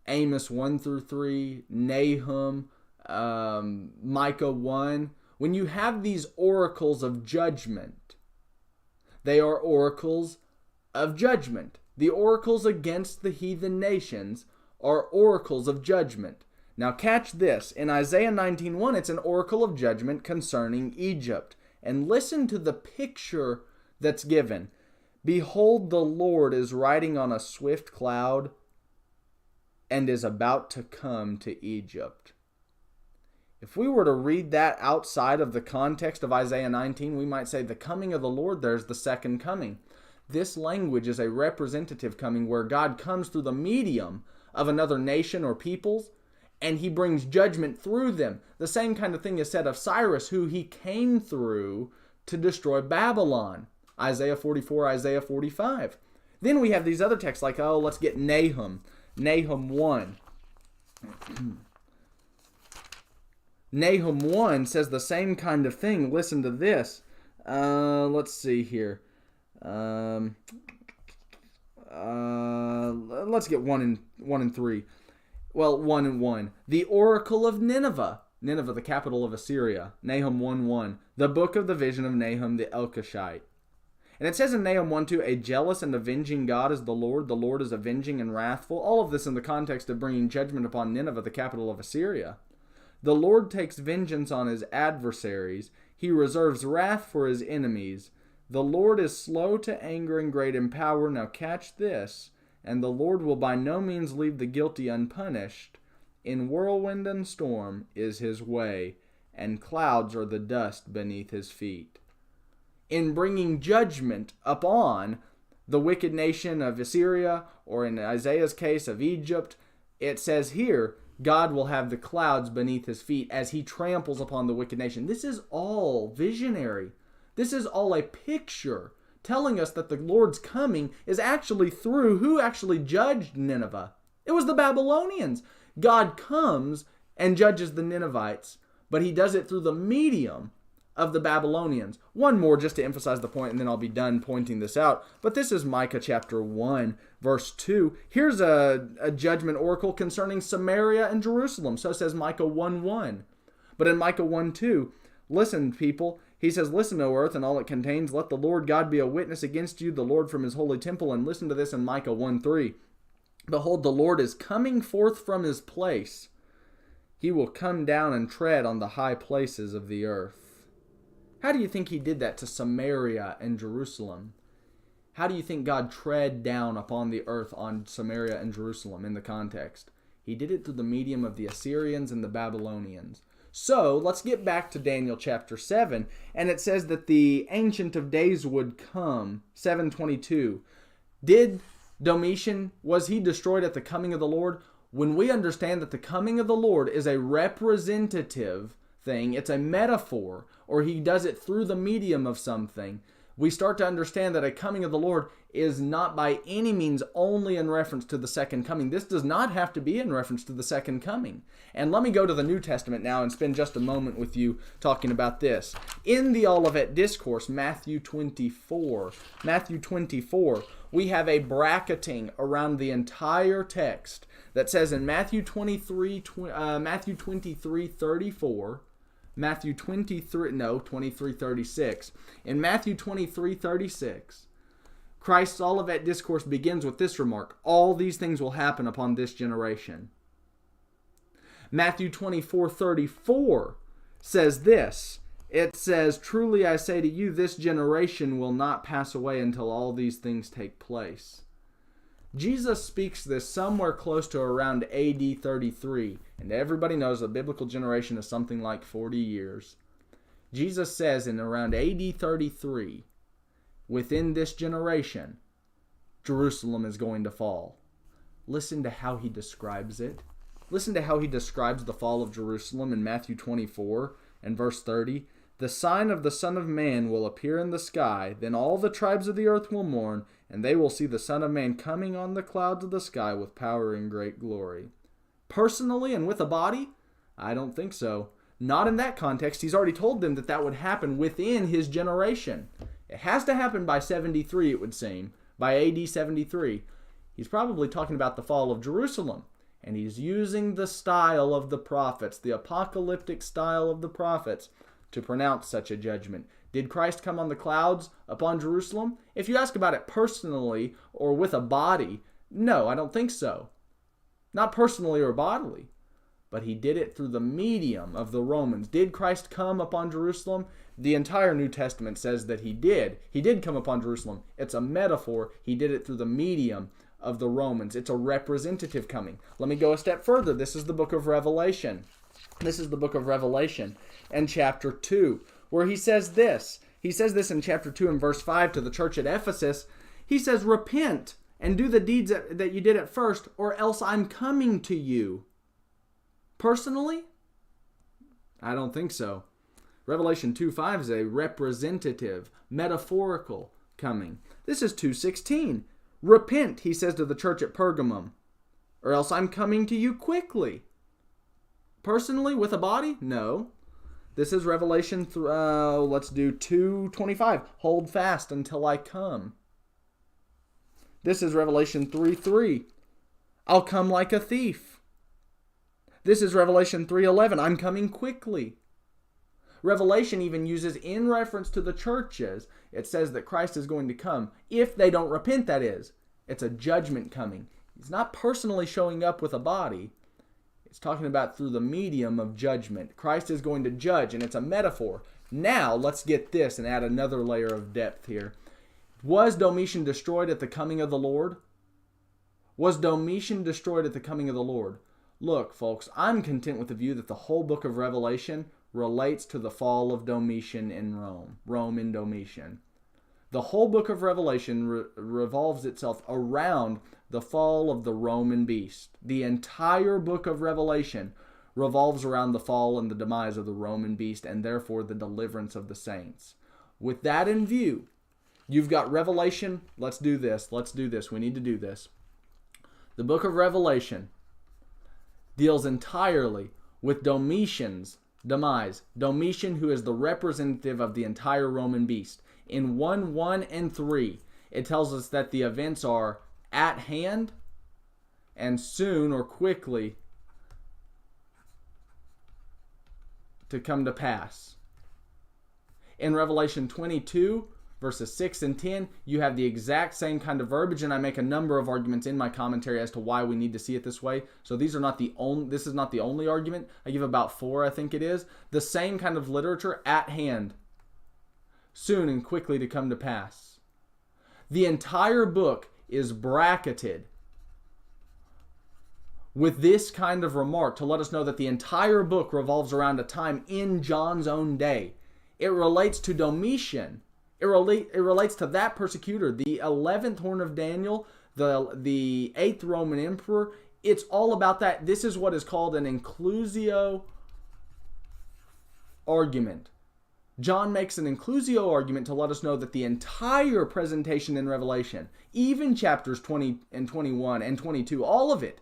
Amos 1 through 3, Nahum, Micah 1, when you have these oracles of judgment, They are oracles of judgment. The oracles against the heathen nations are oracles of judgment. Now catch this. In Isaiah 19:1, it's an oracle of judgment concerning Egypt. And listen to the picture that's given. Behold, the Lord is riding on a swift cloud and is about to come to Egypt. If we were to read that outside of the context of Isaiah 19, we might say the coming of the Lord, there's the second coming. This language is a representative coming where God comes through the medium of another nation or peoples, and he brings judgment through them. The same kind of thing is said of Cyrus, who he came through to destroy Babylon. Isaiah 44, Isaiah 45. Then we have these other texts like, let's get Nahum. Nahum 1. Nahum 1 says the same kind of thing. Listen to this. Let's see here. Let's get 1 and 3. Well, 1 and 1. The oracle of Nineveh. Nineveh, the capital of Assyria. Nahum 1:1. The book of the vision of Nahum the Elkoshite. And it says in Nahum 1:2, a jealous and avenging God is the Lord. The Lord is avenging and wrathful. All of this in the context of bringing judgment upon Nineveh, the capital of Assyria. The Lord takes vengeance on his adversaries. He reserves wrath for his enemies. The Lord is slow to anger and great in power. Now catch this. And the Lord will by no means leave the guilty unpunished. In whirlwind and storm is his way, and clouds are the dust beneath his feet. In bringing judgment upon the wicked nation of Assyria, or in Isaiah's case of Egypt, it says here, God will have the clouds beneath his feet as he tramples upon the wicked nation. This is all visionary. This is all a picture telling us that the Lord's coming is actually through who actually judged Nineveh. It was the Babylonians. God comes and judges the Ninevites, but he does it through the medium of the Babylonians. One more just to emphasize the point, and then I'll be done pointing this out. But this is Micah chapter 1, verse 2. Here's a judgment oracle concerning Samaria and Jerusalem. So says Micah 1:1. But in Micah 1:2, listen, people. He says, listen, O earth, and all it contains. Let the Lord God be a witness against you, the Lord from his holy temple. And listen to this in Micah 1:3. Behold, the Lord is coming forth from his place. He will come down and tread on the high places of the earth. How do you think he did that to Samaria and Jerusalem? How do you think God tread down upon the earth on Samaria and Jerusalem in the context? He did it through the medium of the Assyrians and the Babylonians. So, let's get back to Daniel chapter 7, and it says that the Ancient of Days would come, 7:22. Did Domitian, was he destroyed at the coming of the Lord? When we understand that the coming of the Lord is a representative thing, it's a metaphor, or he does it through the medium of something, we start to understand that a coming of the Lord is not by any means only in reference to the second coming. This does not have to be in reference to the second coming. And let me go to the New Testament now and spend just a moment with you talking about this. In the Olivet Discourse, Matthew 24, we have a bracketing around the entire text that says in Matthew 23:34, Matthew 23:36. In Matthew 23:36, Christ's Olivet Discourse begins with this remark: all these things will happen upon this generation. Matthew 24:34 says this. It says, truly I say to you, this generation will not pass away until all these things take place. Jesus speaks this somewhere close to around AD 33. And everybody knows a biblical generation is something like 40 years. Jesus says in around AD 33, within this generation, Jerusalem is going to fall. Listen to how he describes it. Listen to how he describes the fall of Jerusalem in Matthew 24 and verse 30. The sign of the Son of Man will appear in the sky. Then all the tribes of the earth will mourn, and they will see the Son of Man coming on the clouds of the sky with power and great glory. Personally and with a body? I don't think so. Not in that context. He's already told them that that would happen within his generation. It has to happen by 73, it would seem. By AD 73. He's probably talking about the fall of Jerusalem. And he's using the style of the prophets, the apocalyptic style of the prophets, to pronounce such a judgment. Did Christ come on the clouds upon Jerusalem? If you ask about it personally or with a body, no, I don't think so. Not personally or bodily. But he did it through the medium of the Romans. Did Christ come upon Jerusalem? The entire New Testament says that he did. He did come upon Jerusalem. It's a metaphor. He did it through the medium of the Romans. It's a representative coming. Let me go a step further. This is the book of Revelation. This is the book of Revelation and chapter 2, where he says this. He says this in chapter 2 and verse 5 to the church at Ephesus. He says, repent and do the deeds that you did at first, or else I'm coming to you. Personally? I don't think so. Revelation 2:5 is a representative, metaphorical coming. This is 2:16. Repent, he says to the church at Pergamum, or else I'm coming to you quickly. Personally, with a body? No. This is Revelation, let's do 2:25. Hold fast until I come. This is Revelation 3:3. I'll come like a thief. This is Revelation 3:11. I'm coming quickly. Revelation even uses, in reference to the churches, it says that Christ is going to come. If they don't repent, that is. It's a judgment coming. He's not personally showing up with a body. It's talking about through the medium of judgment. Christ is going to judge, and it's a metaphor. Now, let's get this and add another layer of depth here. Was Domitian destroyed at the coming of the Lord? Was Domitian destroyed at the coming of the Lord? Look, folks, I'm content with the view that the whole book of Revelation relates to the fall of Domitian in Rome. Rome in Domitian. The whole book of Revelation revolves itself around the fall of the Roman beast. The entire book of Revelation revolves around the fall and the demise of the Roman beast, and therefore the deliverance of the saints. With that in view, you've got Revelation. Let's do this. We need to do this. The book of Revelation deals entirely with Domitian's demise. Domitian, who is the representative of the entire Roman beast. In 1:1 and 3, it tells us that the events are at hand and soon or quickly to come to pass. In Revelation 22, verses 6 and 10, you have the exact same kind of verbiage, and I make a number of arguments in my commentary as to why we need to see it this way. So this is not the only argument. I give about 4, I think it is. The same kind of literature, at hand, soon and quickly to come to pass. The entire book is bracketed with this kind of remark to let us know that the entire book revolves around a time in John's own day. It relates to Domitian. It relates to that persecutor, the 11th horn of Daniel, the 8th Roman emperor. It's all about that. This is what is called an inclusio argument. John makes an inclusio argument to let us know that the entire presentation in Revelation, even chapters 20 and 21 and 22, all of it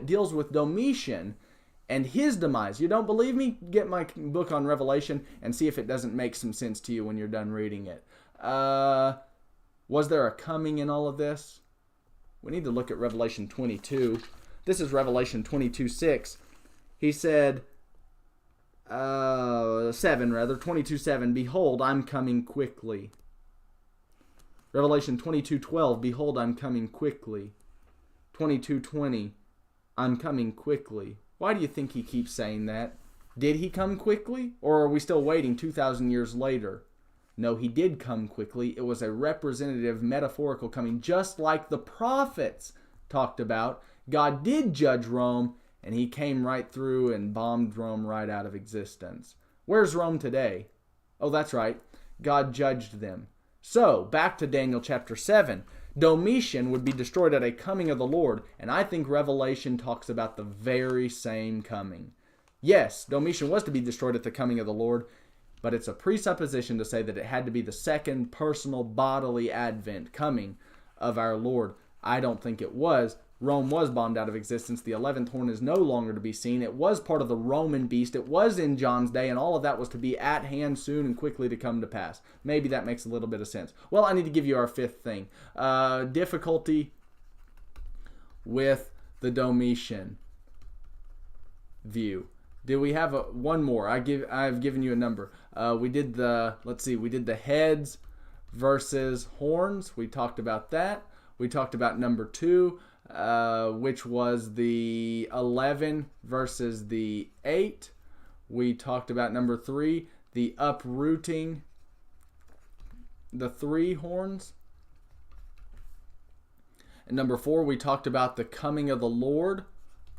deals with Domitian and his demise. You don't believe me? Get my book on Revelation and see if it doesn't make some sense to you when you're done reading it. Was there a coming in all of this? We need to look at Revelation 22. This is Revelation 22:6. He said, 22:7, behold, I'm coming quickly. Revelation 22:12, behold, I'm coming quickly. 22:20, I'm coming quickly. Why do you think he keeps saying that? Did he come quickly? Or are we still waiting 2,000 years later? No, he did come quickly. It was a representative, metaphorical coming, just like the prophets talked about. God did judge Rome, and he came right through and bombed Rome right out of existence. Where's Rome today? Oh, that's right. God judged them. So, back to Daniel chapter 7. Domitian would be destroyed at a coming of the Lord, and I think Revelation talks about the very same coming. Yes, Domitian was to be destroyed at the coming of the Lord, but it's a presupposition to say that it had to be the second personal bodily advent coming of our Lord. I don't think it was. Rome was bombed out of existence. The 11th horn is no longer to be seen. It was part of the Roman beast. It was in John's day, and all of that was to be at hand soon and quickly to come to pass. Maybe that makes a little bit of sense. Well, I need to give you our fifth thing. Difficulty with the Domitian view. Do we have one more? I've given you a number. We did the heads versus horns. We talked about that. We talked about number 2, which was the 11 versus the 8. We talked about number 3, the uprooting the 3 horns. And number 4, we talked about the coming of the Lord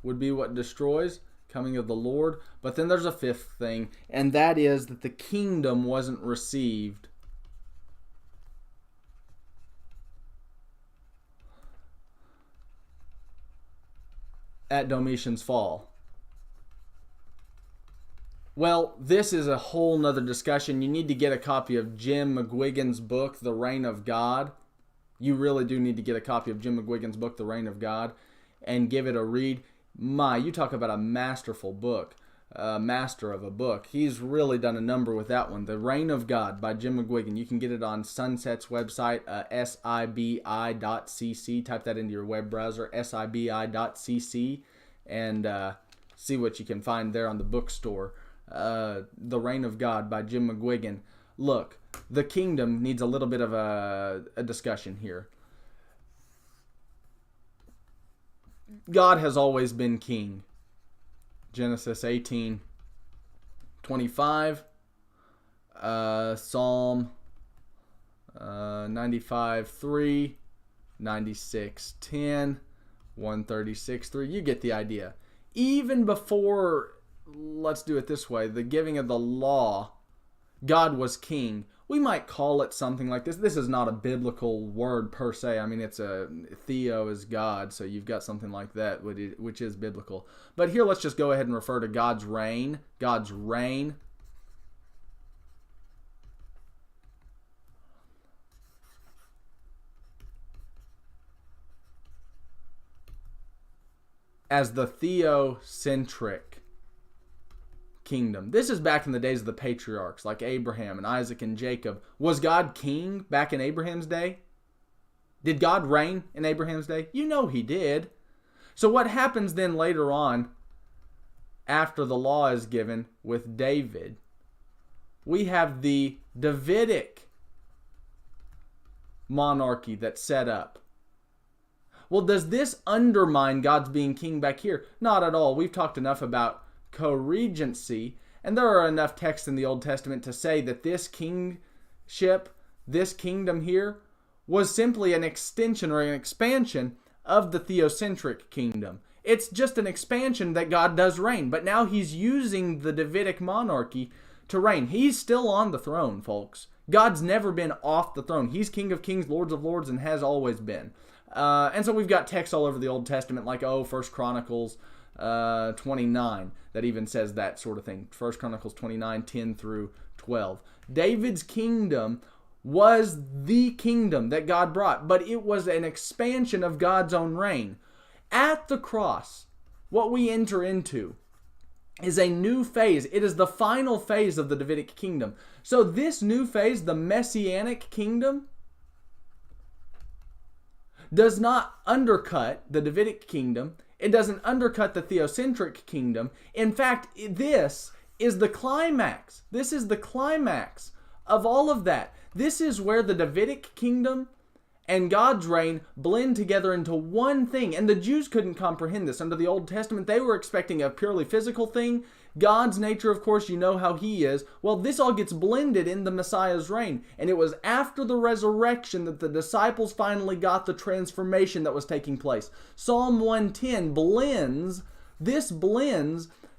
would be what destroys, coming of the Lord. But then there's a 5th thing, and that is that the kingdom wasn't received at Domitian's fall. Well, this is a whole nother discussion. You need to get a copy of Jim McGuigan's book, The Reign of God. You really do need to get a copy of Jim McGuigan's book, The Reign of God, and give it a read. You talk about a masterful book, master of a book. He's really done a number with that one, The Reign of God by Jim McGuigan. You can get it on Sunset's website, sibi.cc. Type that into your web browser, sibi.cc, and see what you can find there on the bookstore. The Reign of God by Jim McGuigan. Look, the kingdom needs a little bit of a discussion here. God has always been king. Genesis 18:25, Psalm 95:3, 96:10, 136:3. You get the idea. Even before, let's do it this way, the giving of the law, God was king. We might call it something like this. This is not a biblical word per se. I mean, it's a theo is God, so you've got something like that, which is biblical. But here, let's just go ahead and refer to God's reign. God's reign. As the theocentric kingdom. This is back in the days of the patriarchs like Abraham and Isaac and Jacob. Was God king back in Abraham's day? Did God reign in Abraham's day? You know he did. So what happens then later on after the law is given with David? We have the Davidic monarchy that's set up. Well, does this undermine God's being king back here? Not at all. We've talked enough about co-regency, and there are enough texts in the Old Testament to say that this kingship, this kingdom here, was simply an extension or an expansion of the theocentric kingdom. It's just an expansion that God does reign, but now he's using the Davidic monarchy to reign. He's still on the throne, folks. God's never been off the throne. He's King of Kings, Lords of Lords, and has always been. And so we've got texts all over the Old Testament, like 1 Chronicles 29, that even says that sort of thing. 1 Chronicles 29, 10 through 12. David's kingdom was the kingdom that God brought, but it was an expansion of God's own reign. At the cross, what we enter into is a new phase. It is the final phase of the Davidic kingdom. So this new phase, the Messianic kingdom, does not undercut the Davidic kingdom. It doesn't undercut the theocentric kingdom. In fact, this is the climax. This is the climax of all of that. This is where the Davidic kingdom and God's reign blend together into one thing. And the Jews couldn't comprehend this. Under the Old Testament, they were expecting a purely physical thing. God's nature, of course, you know how he is. Well, this all gets blended in the Messiah's reign. And it was after the resurrection that the disciples finally got the transformation that was taking place. Psalm 110 blends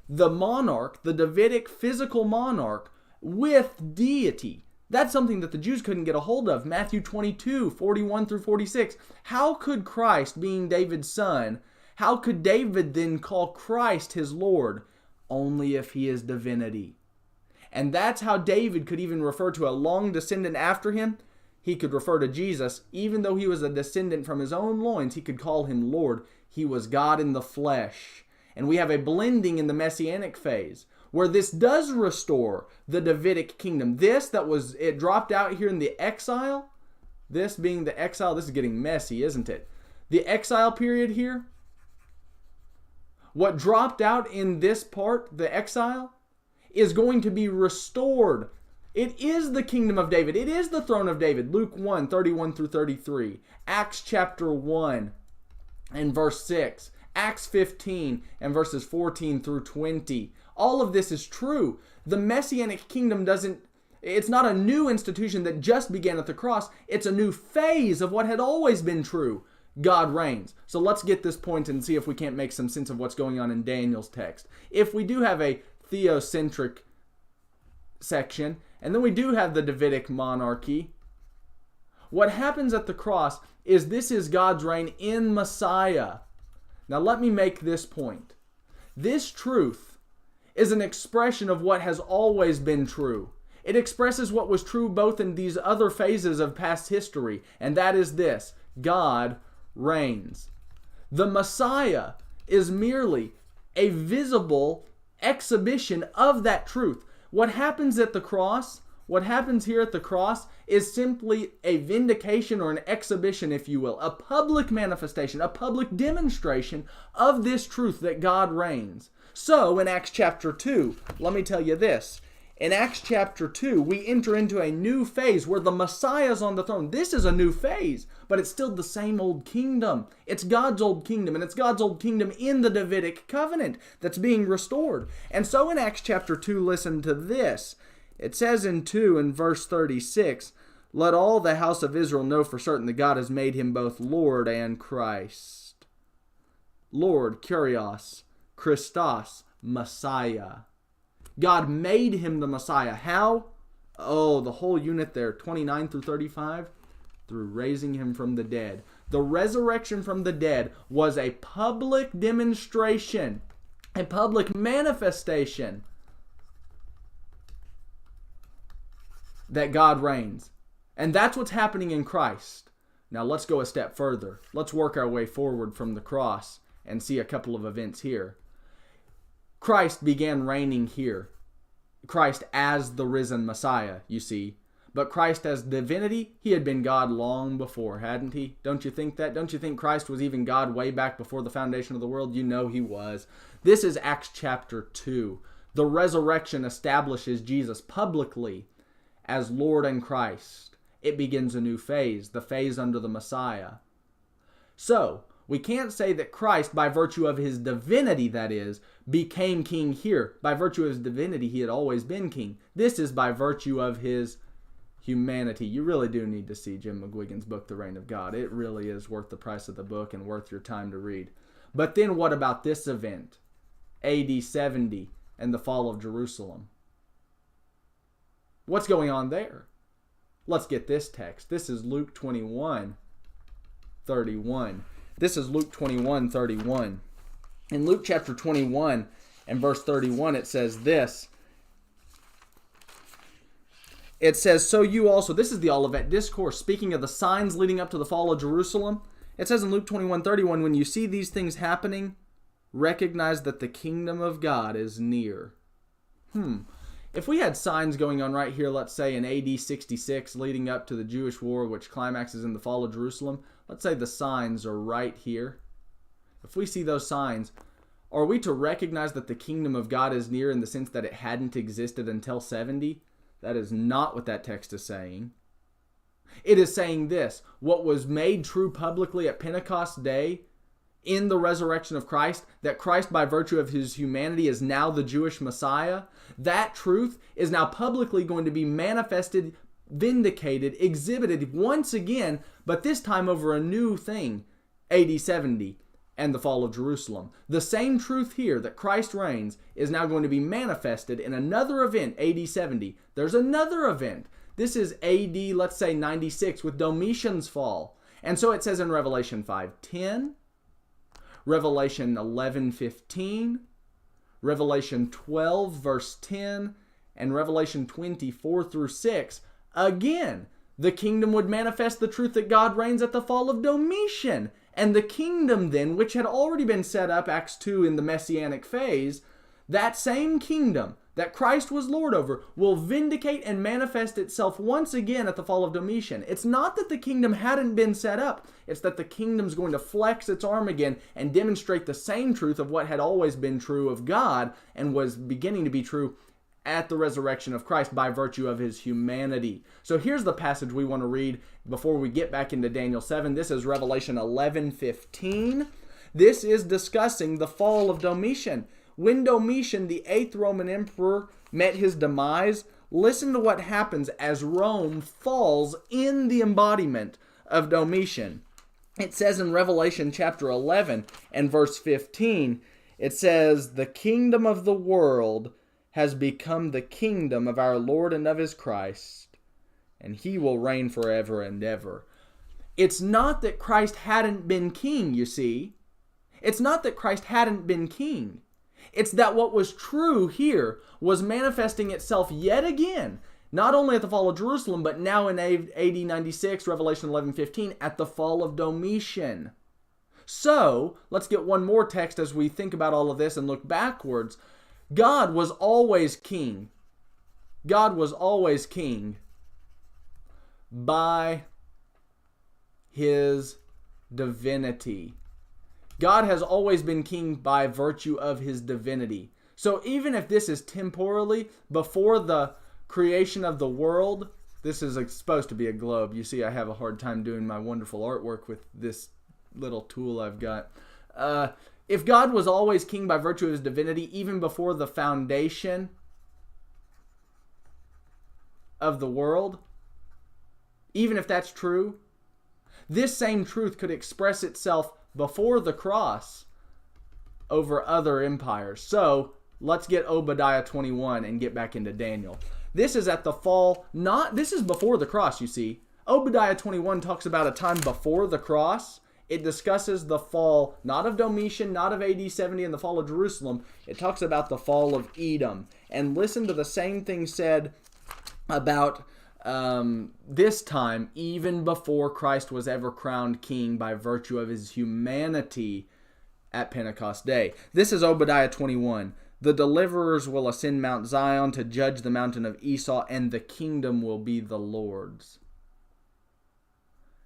the monarch, the Davidic physical monarch, with deity. That's something that the Jews couldn't get a hold of. Matthew 22, 41 through 46. How could Christ, being David's son, how could David then call Christ his Lord? Only if he is divinity. And that's how David could even refer to a long descendant after him. He could refer to Jesus, even though he was a descendant from his own loins, he could call him Lord. He was God in the flesh. And we have a blending in the Messianic phase, where this does restore the Davidic kingdom. It dropped out here in the exile. This being the exile, this is getting messy, isn't it? The exile period here, What dropped out in this part, the exile, is going to be restored. It is the kingdom of David. It is the throne of David. Luke 1, 31 through 33. Acts chapter 1 and verse 6. Acts 15 and verses 14 through 20. All of this is true. The Messianic kingdom it's not a new institution that just began at the cross. It's a new phase of what had always been true. God reigns. So let's get this point and see if we can't make some sense of what's going on in Daniel's text. If we do have a theocentric section, and then we do have the Davidic monarchy, what happens at the cross is this is God's reign in Messiah. Now let me make this point. This truth is an expression of what has always been true. It expresses what was true both in these other phases of past history, and that is this: God reigns. The Messiah is merely a visible exhibition of that truth. What happens at the cross, what happens here at the cross, is simply a vindication or an exhibition, if you will, a public manifestation, a public demonstration of this truth that God reigns. So, in Acts chapter 2, let me tell you this. In Acts chapter 2, we enter into a new phase where the Messiah is on the throne. This is a new phase, but it's still the same old kingdom. It's God's old kingdom, and it's God's old kingdom in the Davidic covenant that's being restored. And so in Acts chapter 2, listen to this. It says in 2 and verse 36, "Let all the house of Israel know for certain that God has made him both Lord and Christ." Lord, Kyrios, Christos, Messiah. God made him the Messiah. How? Oh, the whole unit there, 29 through 35, through raising him from the dead. The resurrection from the dead was a public demonstration, a public manifestation that God reigns. And that's what's happening in Christ. Now let's go a step further. Let's work our way forward from the cross and see a couple of events here. Christ began reigning here. Christ as the risen Messiah, you see. But Christ as divinity, he had been God long before, hadn't he? Don't you think that? Don't you think Christ was even God way back before the foundation of the world? You know he was. This is Acts chapter 2. The resurrection establishes Jesus publicly as Lord and Christ. It begins a new phase, the phase under the Messiah. So, we can't say that Christ, by virtue of his divinity, that is, became king here. By virtue of his divinity, he had always been king. This is by virtue of his humanity. You really do need to see Jim McGuigan's book, The Reign of God. It really is worth the price of the book and worth your time to read. But then what about this event? AD 70 and the fall of Jerusalem. What's going on there? Let's get this text. This is Luke 21, 31. This is Luke 21, 31. In Luke chapter 21 and verse 31, it says this. It says, "So you also," this is the Olivet Discourse, speaking of the signs leading up to the fall of Jerusalem. It says in Luke 21, 31, "When you see these things happening, recognize that the kingdom of God is near." If we had signs going on right here, let's say in AD 66, leading up to the Jewish war, which climaxes in the fall of Jerusalem, let's say the signs are right here. If we see those signs, are we to recognize that the kingdom of God is near in the sense that it hadn't existed until 70? That is not what that text is saying. It is saying this: what was made true publicly at Pentecost Day in the resurrection of Christ, that Christ by virtue of his humanity is now the Jewish Messiah, that truth is now publicly going to be manifested, vindicated, exhibited once again, but this time over a new thing, AD 70 and the fall of Jerusalem. The same truth here, that Christ reigns, is now going to be manifested in another event, AD 70. There's another event. This is AD, let's say 96, with Domitian's fall. And so it says in Revelation 5:10, Revelation 11:15, Revelation 12 verse 10, and Revelation 24 through 6. Again, the kingdom would manifest the truth that God reigns at the fall of Domitian. And the kingdom then, which had already been set up, Acts 2, in the Messianic phase, that same kingdom, that Christ was Lord over will vindicate and manifest itself once again at the fall of Domitian. It's not that the kingdom hadn't been set up. It's that the kingdom's going to flex its arm again and demonstrate the same truth of what had always been true of God and was beginning to be true at the resurrection of Christ by virtue of his humanity. So here's the passage we want to read before we get back into Daniel 7. This is Revelation 11:15. This is discussing the fall of Domitian. When Domitian, the 8th Roman emperor, met his demise, listen to what happens as Rome falls in the embodiment of Domitian. It says in Revelation chapter 11 and verse 15, it says, "The kingdom of the world has become the kingdom of our Lord and of his Christ, and he will reign forever and ever." It's not that Christ hadn't been king, you see. It's not that Christ hadn't been king. It's that what was true here was manifesting itself yet again, not only at the fall of Jerusalem, but now in AD 96, Revelation 11:15, at the fall of Domitian. So, let's get one more text as we think about all of this and look backwards. God was always king. God was always king by his divinity. God has always been king by virtue of his divinity. So even if this is temporally before the creation of the world, this is supposed to be a globe. You see, I have a hard time doing my wonderful artwork with this little tool I've got. If God was always king by virtue of his divinity, even before the foundation of the world, even if that's true, this same truth could express itself before the cross over other empires. So let's get Obadiah 21 and get back into Daniel. This is at the fall, this is before the cross, you see. Obadiah 21 talks about a time before the cross. It discusses the fall, not of Domitian, not of AD 70 and the fall of Jerusalem. It talks about the fall of Edom. And listen to the same thing said about this time, even before Christ was ever crowned king by virtue of his humanity at Pentecost Day. This is Obadiah 21. "The deliverers will ascend Mount Zion to judge the mountain of Esau, and the kingdom will be the Lord's."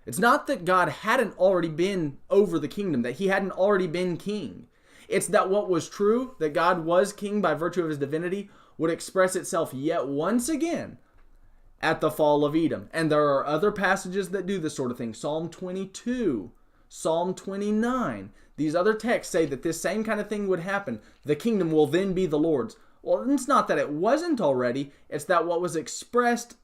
It's not that God hadn't already been over the kingdom, that he hadn't already been king. It's that what was true, that God was king by virtue of his divinity, would express itself yet once again at the fall of Edom. And there are other passages that do this sort of thing. Psalm 22, Psalm 29. These other texts say that this same kind of thing would happen. The kingdom will then be the Lord's. Well, it's not that it wasn't already. It's that what was expressed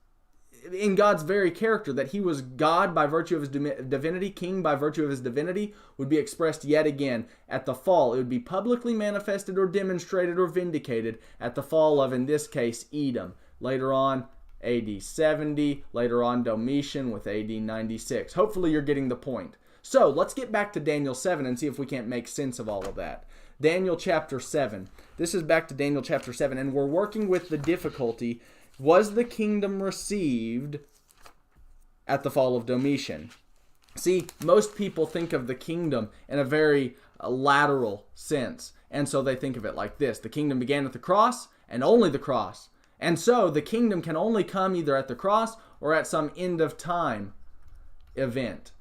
in God's very character, that he was God by virtue of his divinity, king by virtue of his divinity, would be expressed yet again at the fall. It would be publicly manifested or demonstrated or vindicated at the fall of, in this case, Edom. Later on, AD 70, later on Domitian with AD 96. Hopefully you're getting the point. So let's get back to Daniel 7 and see if we can't make sense of all of that. Daniel chapter 7. This is back to Daniel chapter 7, and we're working with the difficulty. Was the kingdom received at the fall of Domitian? See, most people think of the kingdom in a very lateral sense, and so they think of it like this. The kingdom began at the cross, and only the cross. And so the kingdom can only come either at the cross or at some end of time event.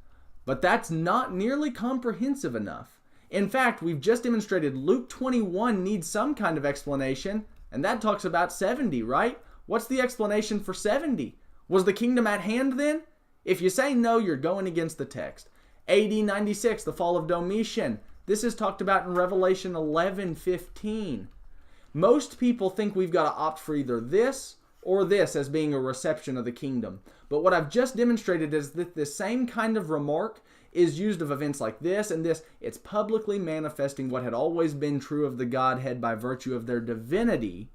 But that's not nearly comprehensive enough. In fact, we've just demonstrated Luke 21 needs some kind of explanation, and that talks about 70, right? What's the explanation for 70? Was the kingdom at hand then? If you say no, you're going against the text. AD 96, the fall of Domitian. This is talked about in Revelation 11:15. Most people think we've got to opt for either this or this as being a reception of the kingdom. But what I've just demonstrated is that the same kind of remark is used of events like this and this. It's publicly manifesting what had always been true of the Godhead by virtue of their divinity.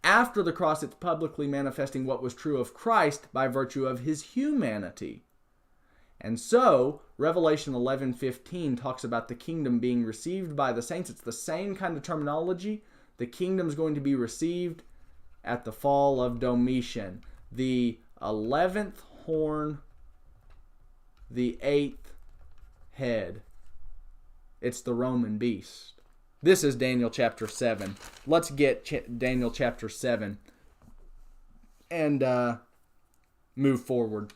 After the cross, it's publicly manifesting what was true of Christ by virtue of his humanity. And so, Revelation 11:15 talks about the kingdom being received by the saints. It's the same kind of terminology. The kingdom's going to be received at the fall of Domitian. The 11th horn, the 8th head. It's the Roman beast. This is Daniel chapter 7. Let's get Daniel chapter 7 and move forward.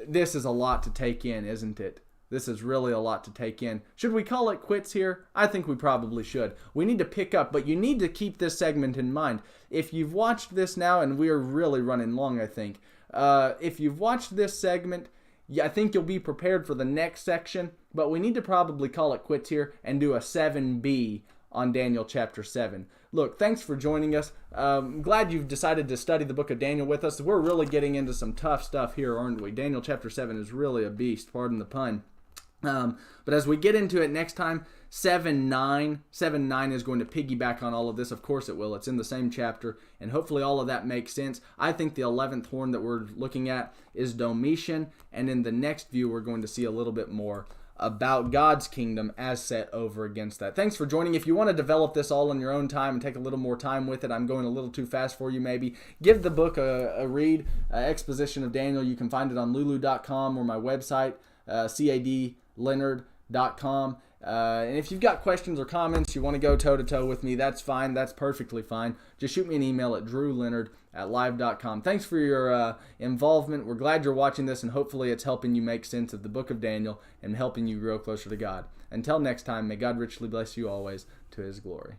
This is a lot to take in, isn't it? This is really a lot to take in. Should we call it quits here? I think we probably should. We need to pick up, but you need to keep this segment in mind. If you've watched this now, and we are really running long, I think. If you've watched this segment, I think you'll be prepared for the next section, but we need to probably call it quits here and do a 7b on Daniel chapter 7. Look, thanks for joining us. I'm glad you've decided to study the book of Daniel with us. We're really getting into some tough stuff here, aren't we? Daniel chapter 7 is really a beast, pardon the pun. But as we get into it next time, 7:9 is going to piggyback on all of this. Of course it will. It's in the same chapter, and hopefully all of that makes sense. I think the 11th horn that we're looking at is Domitian, and in the next view we're going to see a little bit more about God's kingdom as set over against that. Thanks for joining. If you want to develop this all in your own time and take a little more time with it, I'm going a little too fast for you maybe, give the book a read, Exposition of Daniel. You can find it on lulu.com or my website, cadleonard.com. And if you've got questions or comments, you want to go toe-to-toe with me, that's fine. That's perfectly fine. Just shoot me an email at drewleonard@live.com. Thanks for your involvement. We're glad you're watching this, and hopefully it's helping you make sense of the book of Daniel and helping you grow closer to God. Until next time, may God richly bless you always to his glory.